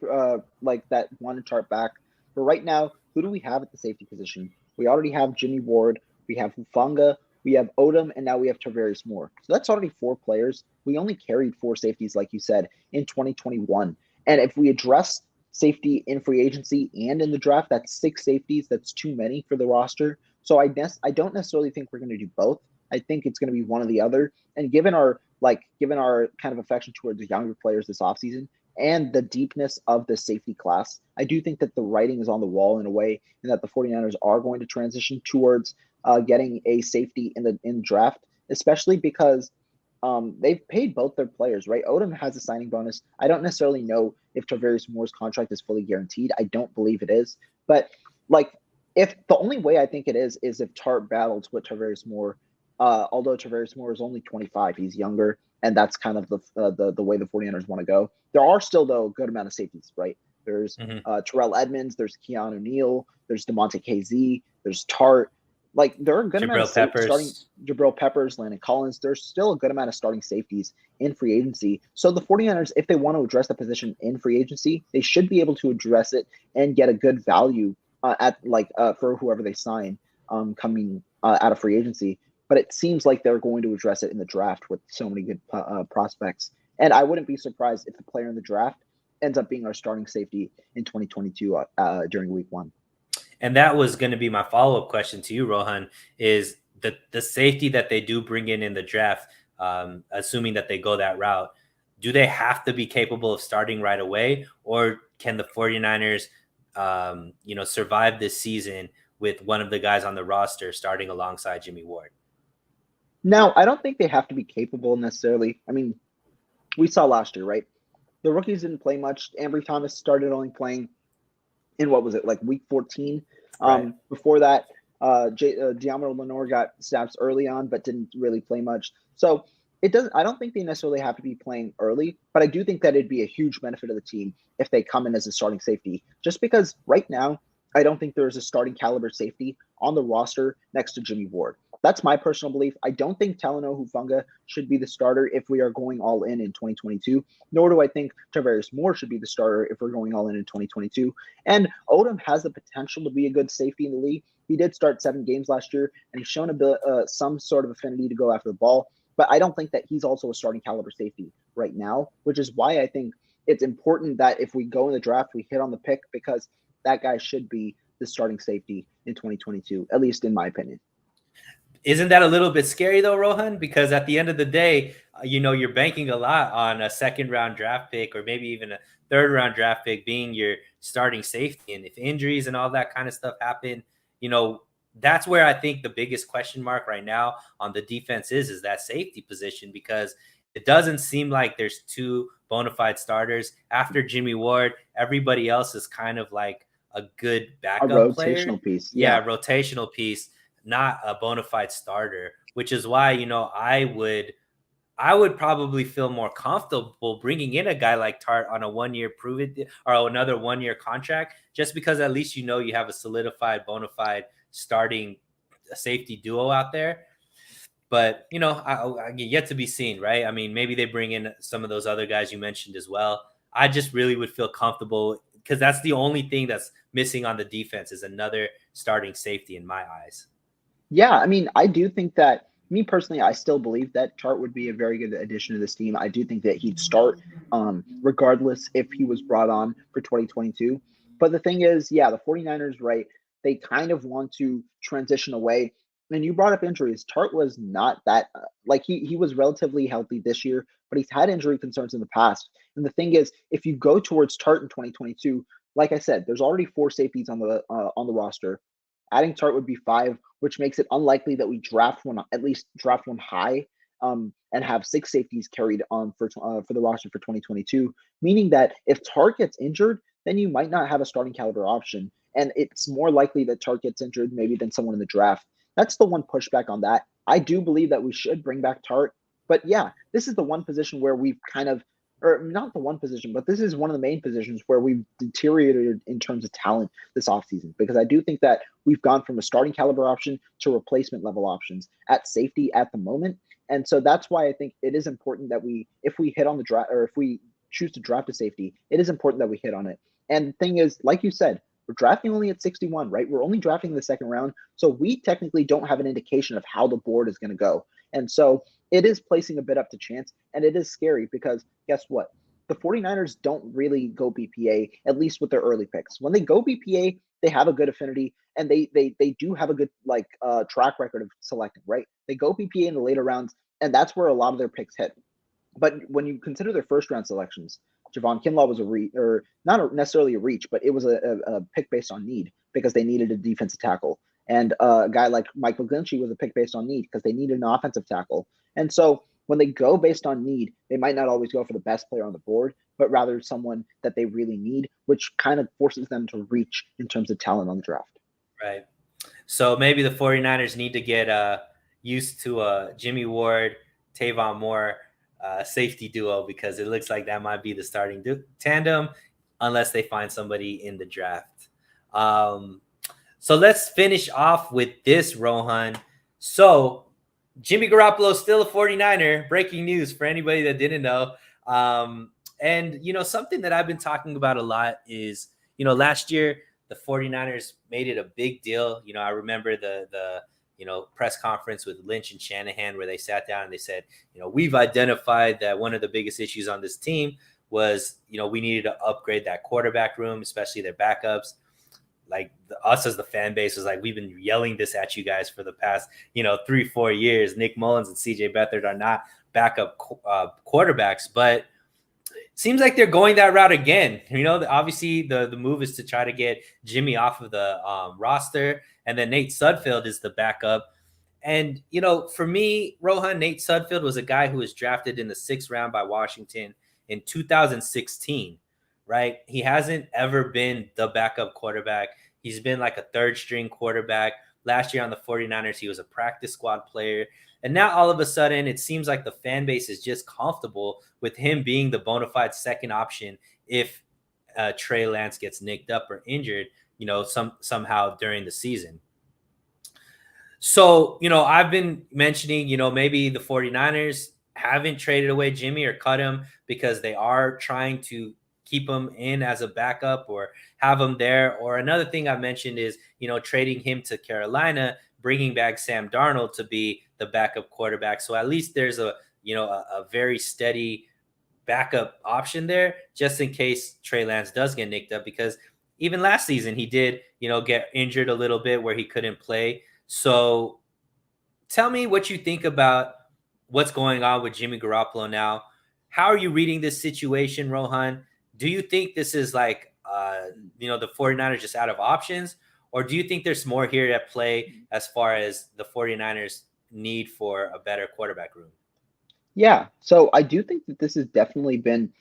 like that wanted Tart back. But right now, who do we have at the safety position? We already have Jimmy Ward. We have Hufanga. We have Odom, and now we have Tarvarius Moore. So that's already 4 players. We only carried 4 safeties, like you said, in 2021. And if we address safety in free agency and in the draft, that's 6 safeties. That's too many for the roster. So I don't necessarily think we're going to do both. I think it's going to be one or the other. And given our kind of affection towards the younger players this offseason and the deepness of the safety class, I do think that the writing is on the wall in a way, and that the 49ers are going to transition towards getting a safety in the draft, especially because they've paid both their players, right? Odom has a signing bonus. I don't necessarily know if Tarvarius Moore's contract is fully guaranteed. I don't believe it is. But if the only way I think it is if Tart battles with Tarvarius Moore, although Tarvarius Moore is only 25, he's younger, and that's kind of the way the 49ers want to go. There are still, though, a good amount of safeties, right? There's Terrell Edmonds, there's Keanu Neal, there's DeMonte KZ, there's Tart. There are a good amount of starting Jabril Peppers, Landon Collins. There's still a good amount of starting safeties in free agency. So the 49ers, if they want to address the position in free agency, they should be able to address it and get a good value for whoever they sign coming out of free agency. But it seems like they're going to address it in the draft with so many good prospects. And I wouldn't be surprised if the player in the draft ends up being our starting safety in 2022 during week 1. And that was going to be my follow-up question to you, Rohan, is the safety that they do bring in the draft, assuming that they go that route, do they have to be capable of starting right away, or can the 49ers, survive this season with one of the guys on the roster starting alongside Jimmy Ward? No, I don't think they have to be capable necessarily. I mean, we saw last year, right? The rookies didn't play much. Ambry Thomas started only playing in week 14. Right. Before that, Deommodore Lenoir got snaps early on, but didn't really play much. So I don't think they necessarily have to be playing early, but I do think that it'd be a huge benefit of the team if they come in as a starting safety, just because right now, I don't think there's a starting caliber safety on the roster next to Jimmy Ward. That's my personal belief. I don't think Talanoa Hufanga should be the starter if we are going all in 2022, nor do I think Tarvarius Moore should be the starter if we're going all in 2022. And Odom has the potential to be a good safety in the league. He did start 7 games last year, and he's shown some sort of affinity to go after the ball. But I don't think that he's also a starting caliber safety. right now, which is why I think it's important that if we go in the draft, we hit on the pick, because that guy should be the starting safety in 2022, at least in my opinion. Isn't that a little bit scary though, Rohan? Because at the end of the day, you're banking a lot on a second round draft pick or maybe even a third round draft pick being your starting safety. And if injuries and all that kind of stuff happen, that's where I think the biggest question mark right now on the defense is that safety position, because it doesn't seem like there's two bona fide starters. After Jimmy Ward, everybody else is kind of like a good backup player. Piece. Yeah, rotational piece, not a bona fide starter, which is why, I would probably feel more comfortable bringing in a guy like Tart on a 1 year prove it or another 1 year contract, just because at least, you have a solidified bona fide starting safety duo out there. But, I yet to be seen, right? I mean, maybe they bring in some of those other guys you mentioned as well. I just really would feel comfortable, because that's the only thing that's missing on the defense is another starting safety in my eyes. Yeah, I mean, I do think that, me personally, I still believe that Tart would be a very good addition to this team. I do think that he'd start regardless if he was brought on for 2022. But the thing is, yeah, the 49ers, right, they kind of want to transition away. And you brought up injuries. Tart was not that, he was relatively healthy this year, but he's had injury concerns in the past. And the thing is, if you go towards Tart in 2022, like I said, there's already 4 safeties on the roster. Adding Tart would be 5, which makes it unlikely that we at least draft one high, and have 6 safeties carried on for the roster for 2022. Meaning that if Tart gets injured, then you might not have a starting caliber option, and it's more likely that Tart gets injured maybe than someone in the draft. That's the one pushback on that. I do believe that we should bring back Tart, but yeah, this is the one position where we've kind of, or not the one position, but this is one of the main positions where we've deteriorated in terms of talent this offseason, because I do think that we've gone from a starting caliber option to replacement level options at safety at the moment. And so that's why I think it is important that if we hit on the draft, or if we choose to draft a safety, it is important that we hit on it. And the thing is, like you said, we're drafting only at 61, right? We're only drafting in the second round. So we technically don't have an indication of how the board is going to go. And so it is placing a bit up to chance, and it is scary because guess what? The 49ers don't really go BPA, at least with their early picks. When they go BPA, they have a good affinity, and they do have a good track record of selecting, right? They go BPA in the later rounds, and that's where a lot of their picks hit. But when you consider their first round selections, Javon Kinlaw was or not necessarily a reach, but it was a pick based on need, because they needed a defensive tackle. And a guy like Michael Glinchey was a pick based on need because they needed an offensive tackle. And so when they go based on need, they might not always go for the best player on the board, but rather someone that they really need, which kind of forces them to reach in terms of talent on the draft. Right. So maybe the 49ers need to get used to Jimmy Ward, Tavon Moore safety duo, because it looks like that might be the starting tandem unless they find somebody in the draft. So let's finish off with this, Rohan. So Jimmy Garoppolo is still a 49er. Breaking news for anybody that didn't know. And, something that I've been talking about a lot is, last year the 49ers made it a big deal. I remember the press conference with Lynch and Shanahan where they sat down and they said, we've identified that one of the biggest issues on this team was, we needed to upgrade that quarterback room, especially their backups. Like us as the fan base was like, we've been yelling this at you guys for the past, 3-4 years. Nick Mullins and CJ Beathard are not backup quarterbacks, but it seems like they're going that route again. Obviously the move is to try to get Jimmy off of the roster, and then Nate Sudfeld is the backup. And, for me, Rohan, Nate Sudfeld was a guy who was drafted in the 6th round by Washington in 2016. Right? He hasn't ever been the backup quarterback. He's been like a 3rd string quarterback. Last year on the 49ers, he was a practice squad player. And now all of a sudden, it seems like the fan base is just comfortable with him being the bona fide second option if Trey Lance gets nicked up or injured, somehow during the season. So, I've been mentioning, maybe the 49ers haven't traded away Jimmy or cut him because they are trying to keep him in as a backup or have him there. Or another thing I mentioned is, trading him to Carolina, bringing back Sam Darnold to be the backup quarterback. So at least there's a very steady backup option there just in case Trey Lance does get nicked up, because even last season he did, get injured a little bit where he couldn't play. So tell me what you think about what's going on with Jimmy Garoppolo now. How are you reading this situation, Rohan? Do you think this is like, the 49ers just out of options? Or do you think there's more here at play as far as the 49ers need for a better quarterback room? Yeah, so I do think that this has definitely been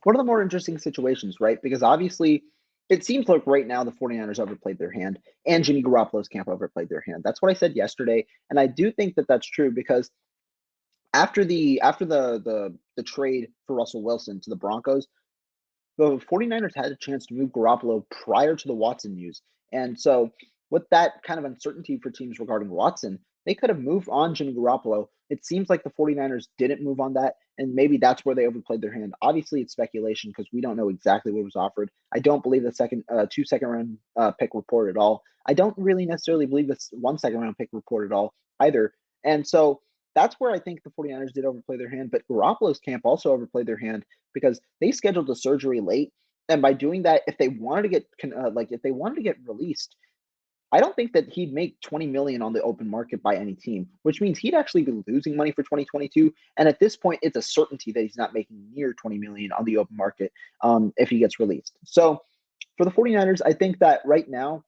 one of the more interesting situations, right? Because obviously it seems like right now the 49ers overplayed their hand and Jimmy Garoppolo's camp overplayed their hand. That's what I said yesterday. And I do think that that's true because after the trade for Russell Wilson to the Broncos, the 49ers had a chance to move Garoppolo prior to the Watson news. And so, with that kind of uncertainty for teams regarding Watson, they could have moved on Jimmy Garoppolo. It seems like the 49ers didn't move on that, and maybe that's where they overplayed their hand. Obviously, it's speculation because we don't know exactly what was offered. I don't believe the two second round pick report at all. I don't really necessarily believe this 1 second round pick report at all either. And so, that's where I think the 49ers did overplay their hand, but Garoppolo's camp also overplayed their hand because they scheduled the surgery late, and by doing that, if they wanted to get released, I don't think that he'd make 20 million on the open market by any team, which means he'd actually be losing money for 2022. And at this point, it's a certainty that he's not making near 20 million on the open market if he gets released. So for the 49ers, I think that right now,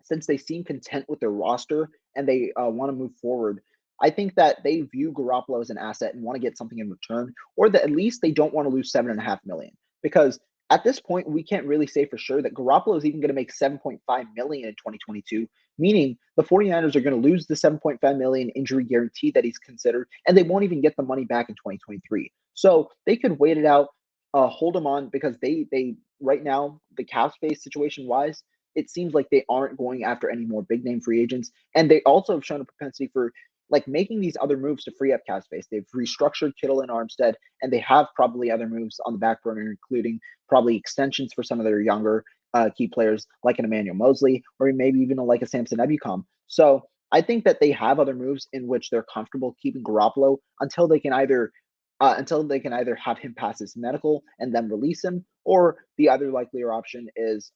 since they seem content with their roster and they want to move forward, I think that they view Garoppolo as an asset and want to get something in return, or that at least they don't want to lose 7.5 million. Because at this point, we can't really say for sure that Garoppolo is even going to make 7.5 million in 2022, meaning the 49ers are going to lose the 7.5 million injury guarantee that he's considered, and they won't even get the money back in 2023. So they could wait it out, hold him on because they right now, the cap space situation wise, it seems like they aren't going after any more big name free agents. And they also have shown a propensity for like making these other moves to free up cap space. They've restructured Kittle and Armstead, and they have probably other moves on the back burner, including probably extensions for some of their younger key players like an Emmanuel Mosley, or maybe even like a Samson Ebukam. So I think that they have other moves in which they're comfortable keeping Garoppolo until they can either have him pass his medical and then release him, or the other likelier option is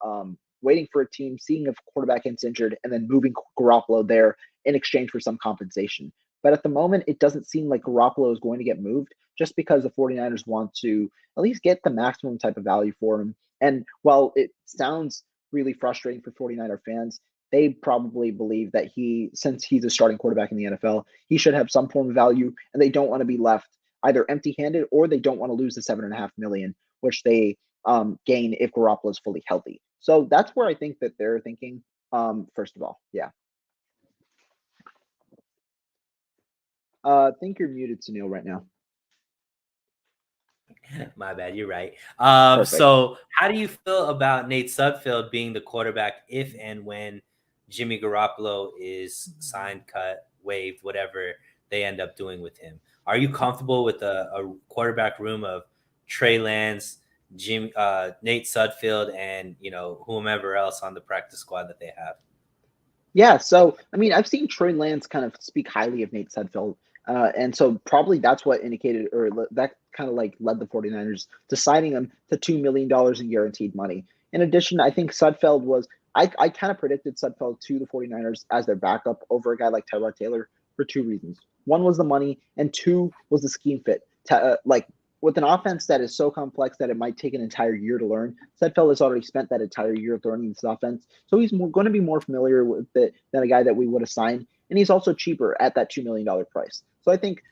waiting for a team, seeing if quarterback gets injured, and then moving Garoppolo there in exchange for some compensation. But at the moment, it doesn't seem like Garoppolo is going to get moved just because the 49ers want to at least get the maximum type of value for him. And while it sounds really frustrating for 49er fans, they probably believe that since he's a starting quarterback in the NFL, he should have some form of value, and they don't want to be left either empty-handed or they don't want to lose the 7.5 million, which they gain if Garoppolo is fully healthy. So that's where I think that they're thinking. First of all, yeah. I think you're muted, Sunil, right now. My bad, you're right. Perfect. So how do you feel about Nate Sudfeld being the quarterback if and when Jimmy Garoppolo is signed, cut, waived, whatever they end up doing with him? Are you comfortable with a quarterback room of Trey Lance, Nate Sudfeld, and whomever else on the practice squad that they have? Yeah, so I mean, I've seen Trey Lance kind of speak highly of Nate Sudfeld, and so probably that's what indicated, or that kind of like led the 49ers to signing him to $2 million in guaranteed money. In addition, I think Sudfeld was, I kind of predicted Sudfeld to the 49ers as their backup over a guy like Tyrod Taylor for two reasons. One was the money, and two was the scheme fit. Like with an offense that is so complex that it might take an entire year to learn, Sudfeld has already spent that entire year learning this offense. So he's going to be more familiar with it than a guy that we would have signed. And he's also cheaper at that $2 million price. So I think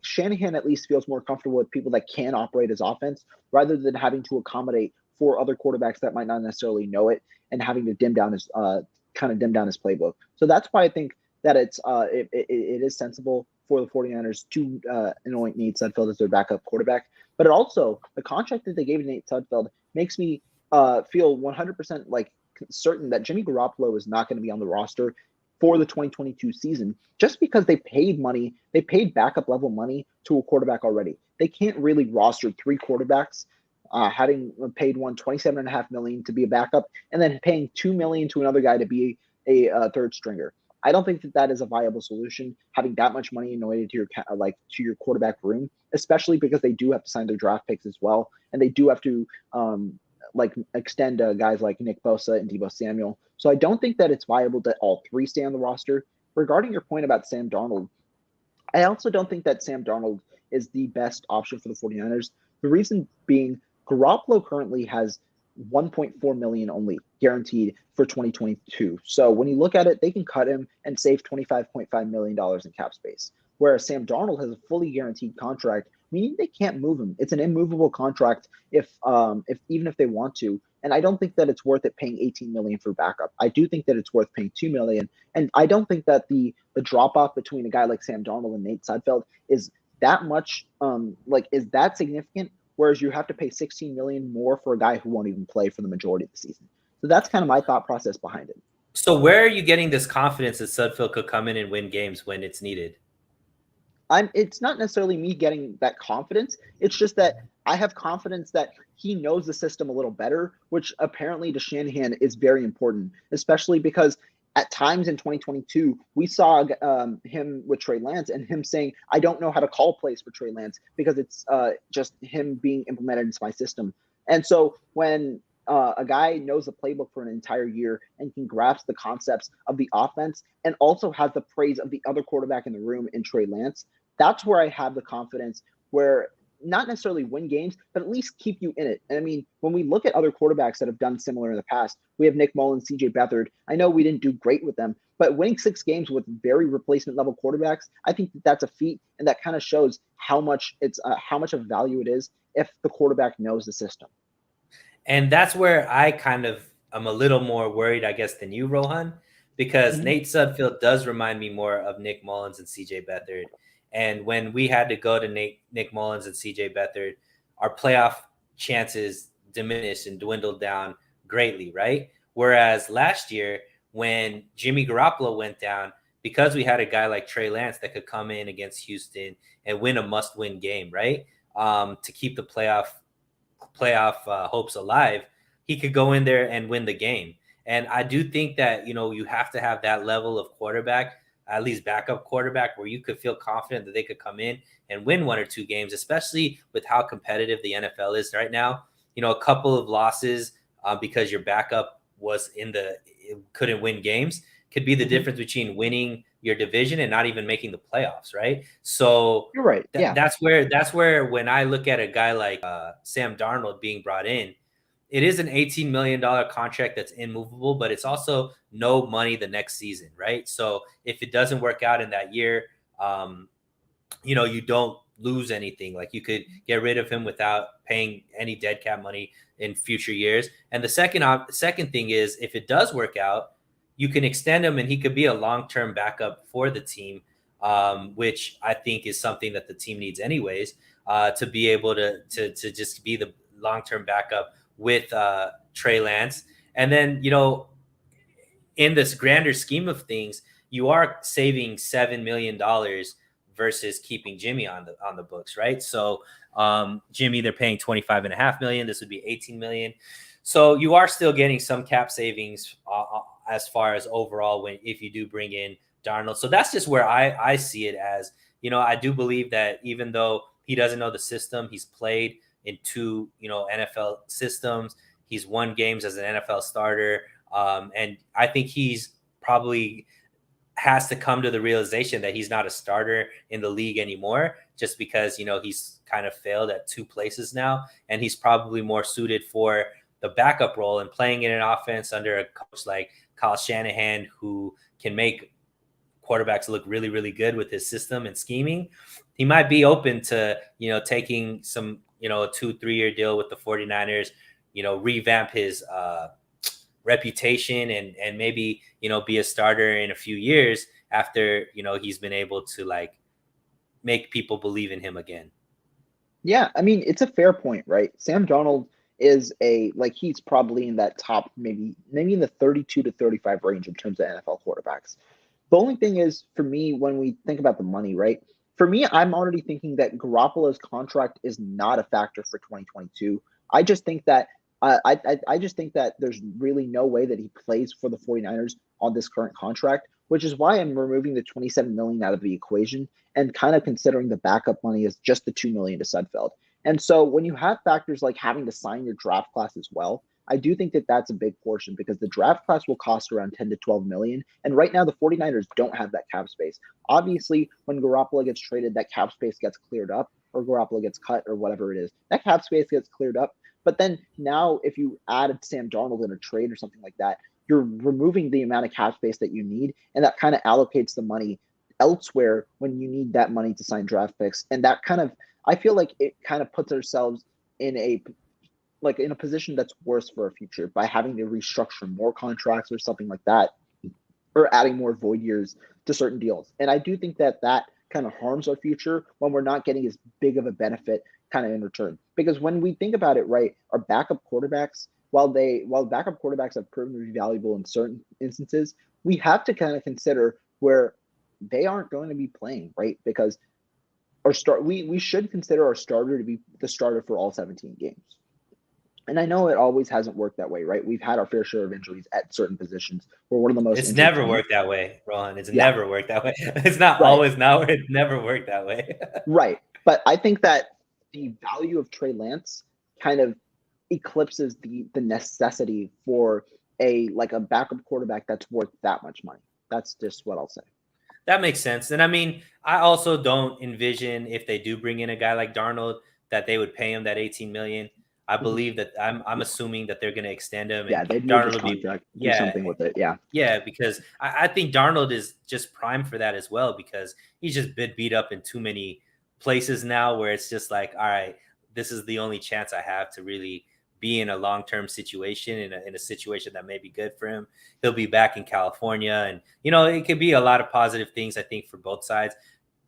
Shanahan at least feels more comfortable with people that can operate his offense rather than having to accommodate for other quarterbacks that might not necessarily know it and having to dim down his playbook. So that's why I think that it is sensible for the 49ers to anoint Nate Sudfeld as their backup quarterback. But it also, the contract that they gave Nate Sudfeld makes me feel 100% like certain that Jimmy Garoppolo is not going to be on the roster for the 2022 season just because they paid backup level money to a quarterback already. They can't really roster three quarterbacks, having paid one $27.5 million to be a backup and then paying $2 million to another guy to be a third stringer. I don't think that that is a viable solution, having that much money anointed to your quarterback room, especially because they do have to sign their draft picks as well, and they do have to extend guys like Nick Bosa and Deebo Samuel. So I don't think that it's viable that all three stay on the roster. Regarding your point about Sam Darnold, I also don't think that Sam Darnold is the best option for the 49ers. The reason being, Garoppolo currently has 1.4 million only guaranteed for 2022. So when you look at it, they can cut him and save $25.5 million in cap space. Whereas Sam Darnold has a fully guaranteed contract, meaning they can't move him. It's an immovable contract if even if they want to. And I don't think that it's worth it paying 18 million for backup. I do think that it's worth paying 2 million. And I don't think that the drop off between a guy like Sam Darnold and Nate Sudfeld is that much is that significant, whereas you have to pay 16 million more for a guy who won't even play for the majority of the season. So that's kind of my thought process behind it. So where are you getting this confidence that Sudfeld could come in and win games when it's needed? It's not necessarily me getting that confidence. It's just that I have confidence that he knows the system a little better, which apparently to Shanahan is very important, especially because at times in 2022, we saw him with Trey Lance and him saying, I don't know how to call plays for Trey Lance because it's just him being implemented into my system. And so when a guy knows the playbook for an entire year and can grasp the concepts of the offense and also has the praise of the other quarterback in the room in Trey Lance, that's where I have the confidence where not necessarily win games, but at least keep you in it. And I mean, when we look at other quarterbacks that have done similar in the past, we have Nick Mullins, CJ Beathard. I know we didn't do great with them, but winning 6 games with very replacement level quarterbacks, I think that that's a feat. And that kind of shows how much of value it is if the quarterback knows the system. And that's where I kind of am a little more worried, I guess, than you, Rohan, because Nate Sudfeld does remind me more of Nick Mullins and CJ Beathard. And when we had to go to Nick Mullins and CJ Beathard, our playoff chances diminished and dwindled down greatly, right? Whereas last year, when Jimmy Garoppolo went down, because we had a guy like Trey Lance that could come in against Houston and win a must-win game, right? To keep the playoff hopes alive, he could go in there and win the game. And I do think that, you have to have that level of quarterback, at least backup quarterback, where you could feel confident that they could come in and win 1 or 2 games, especially with how competitive the NFL is right now. A couple of losses because your backup couldn't win games could be the difference between winning your division and not even making the playoffs, right? So you're right. That's where when I look at a guy like Sam Darnold being brought in, it is an $18 million contract that's immovable, but it's also no money the next season, right? So if it doesn't work out in that year, you don't lose anything. Like, you could get rid of him without paying any dead cap money in future years. And the second thing is, if it does work out, you can extend him and he could be a long-term backup for the team, which I think is something that the team needs anyways, to be able to just be the long-term backup with Trey Lance. And then, in this grander scheme of things, you are saving $7 million versus keeping Jimmy on the books, right? So Jimmy, they're paying $25.5 million. This would be $18 million. So you are still getting some cap savings as far as overall if you do bring in Darnold. So that's just where I see it as. I do believe that even though he doesn't know the system, he's played in 2 NFL systems. He's won games as an NFL starter. And I think he's probably has to come to the realization that he's not a starter in the league anymore, just because, he's kind of failed at 2 places now. And he's probably more suited for the backup role and playing in an offense under a coach like Kyle Shanahan, who can make quarterbacks look really, really good with his system and scheming. He might be open to, taking some, a 2-3 year deal with the 49ers, revamp his reputation and maybe, be a starter in a few years after, he's been able to make people believe in him again. Yeah. I mean, it's a fair point, right? Sam Darnold is he's probably in that top, maybe in the 32 to 35 range in terms of NFL quarterbacks. The only thing is, for me, when we think about the money, right? For me, I'm already thinking that Garoppolo's contract is not a factor for 2022. I just think that I just think that there's really no way that he plays for the 49ers on this current contract, which is why I'm removing the $27 million out of the equation and kind of considering the backup money as just the $2 million to Sudfeld. And so when you have factors like having to sign your draft class as well, I do think that that's a big portion because the draft class will cost around 10 to 12 million. And right now, the 49ers don't have that cap space. Obviously, when Garoppolo gets traded, that cap space gets cleared up, or Garoppolo gets cut, or whatever it is. That cap space gets cleared up. But then now, if you added Sam Darnold in a trade or something like that, you're removing the amount of cap space that you need, and that kind of allocates the money elsewhere when you need that money to sign draft picks. And that kind of, I feel like it kind of puts ourselves in a position that's worse for our future by having to restructure more contracts or something like that, or adding more void years to certain deals. And I do think that that kind of harms our future when we're not getting as big of a benefit kind of in return. Because when we think about it, right, our backup quarterbacks, while backup quarterbacks have proven to be valuable in certain instances, we have to kind of consider where they aren't going to be playing, right? Because we should consider our starter to be the starter for all 17 games. And I know it always hasn't worked that way, right? We've had our fair share of injuries at certain positions. We're one of the most. It's never worked that way, Rohan. It's never worked that way. It's not always now. It's never worked that way. Right. But I think that the value of Trey Lance kind of eclipses the necessity for a backup quarterback that's worth that much money. That's just what I'll say. That makes sense. And I mean, I also don't envision if they do bring in a guy like Darnold that they would pay him that $18 million. I believe that I'm assuming that they're going to extend him. Yeah, they'd move his contract, do something with it. Yeah, because I think Darnold is just primed for that as well because he's just been beat up in too many places now where it's just like, all right, this is the only chance I have to really be in a long-term situation, in a situation that may be good for him. He'll be back in California. And, it could be a lot of positive things, I think, for both sides.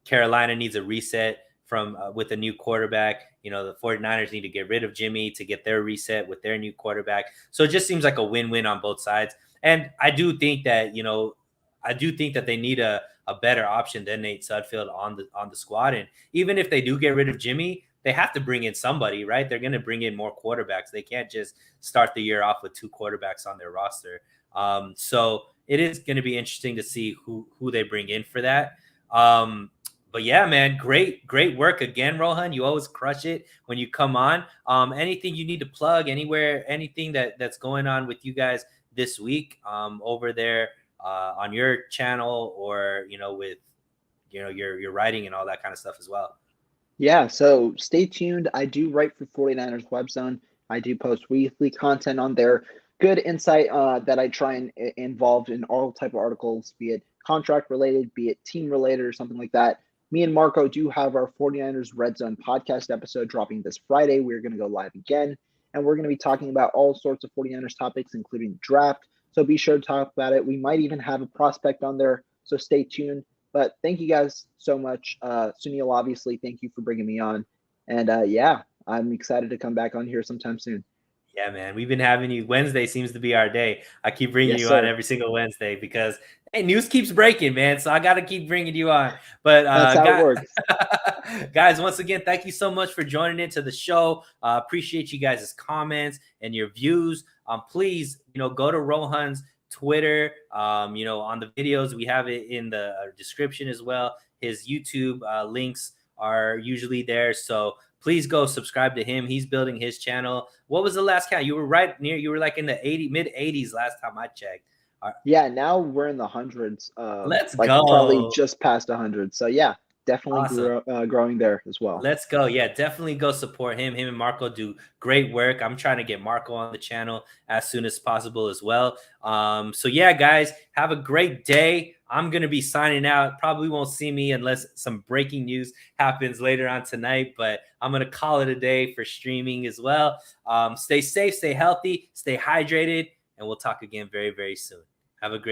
Carolina needs a reset from with a new quarterback. The 49ers need to get rid of Jimmy to get their reset with their new quarterback. So it just seems like a win-win on both sides. And I do think that, they need a better option than Nate Sudfeld on the squad. And even if they do get rid of Jimmy, they have to bring in somebody, right? They're going to bring in more quarterbacks. They can't just start the year off with two quarterbacks on their roster. So it is going to be interesting to see who they bring in for that. But yeah, man, great work again, Rohan. You always crush it when you come on. Anything you need to plug anywhere, anything that's going on with you guys this week over there on your channel or, with, your writing and all that kind of stuff as well. Yeah, so stay tuned. I do write for 49ers Web Zone. I do post weekly content on there. Good insight that I try and involve in all type of articles, be it contract related, be it team related or something like that. Me and Marco do have our 49ers Red Zone podcast episode dropping this Friday. We're going to go live again, and we're going to be talking about all sorts of 49ers topics, including draft. So be sure to talk about it. We might even have a prospect on there, so stay tuned. But thank you guys so much. Sunil, obviously, thank you for bringing me on. And I'm excited to come back on here sometime soon. Yeah, man. We've been having you. Wednesday seems to be our day. I keep bringing you on every single Wednesday because, hey, news keeps breaking, man. So I got to keep bringing you on. But that's how it works. Guys, once again, thank you so much for joining into the show. Appreciate you guys' comments and your views. Please, go to Rohan's Twitter, on the videos. We have it in the description as well. His YouTube links are usually there. So please go subscribe to him. He's building his channel. What was the last count? You were like in the mid 80s last time I checked. Yeah, now we're in the hundreds. Let's go. Probably just past 100. So yeah, definitely awesome. Growing there as well. Let's go. Yeah, definitely go support him. Him and Marco do great work. I'm trying to get Marco on the channel as soon as possible as well. So yeah, guys, have a great day. I'm going to be signing out. Probably won't see me unless some breaking news happens later on tonight, but I'm going to call it a day for streaming as well. Stay safe, stay healthy, stay hydrated, and we'll talk again very, very soon. Have a great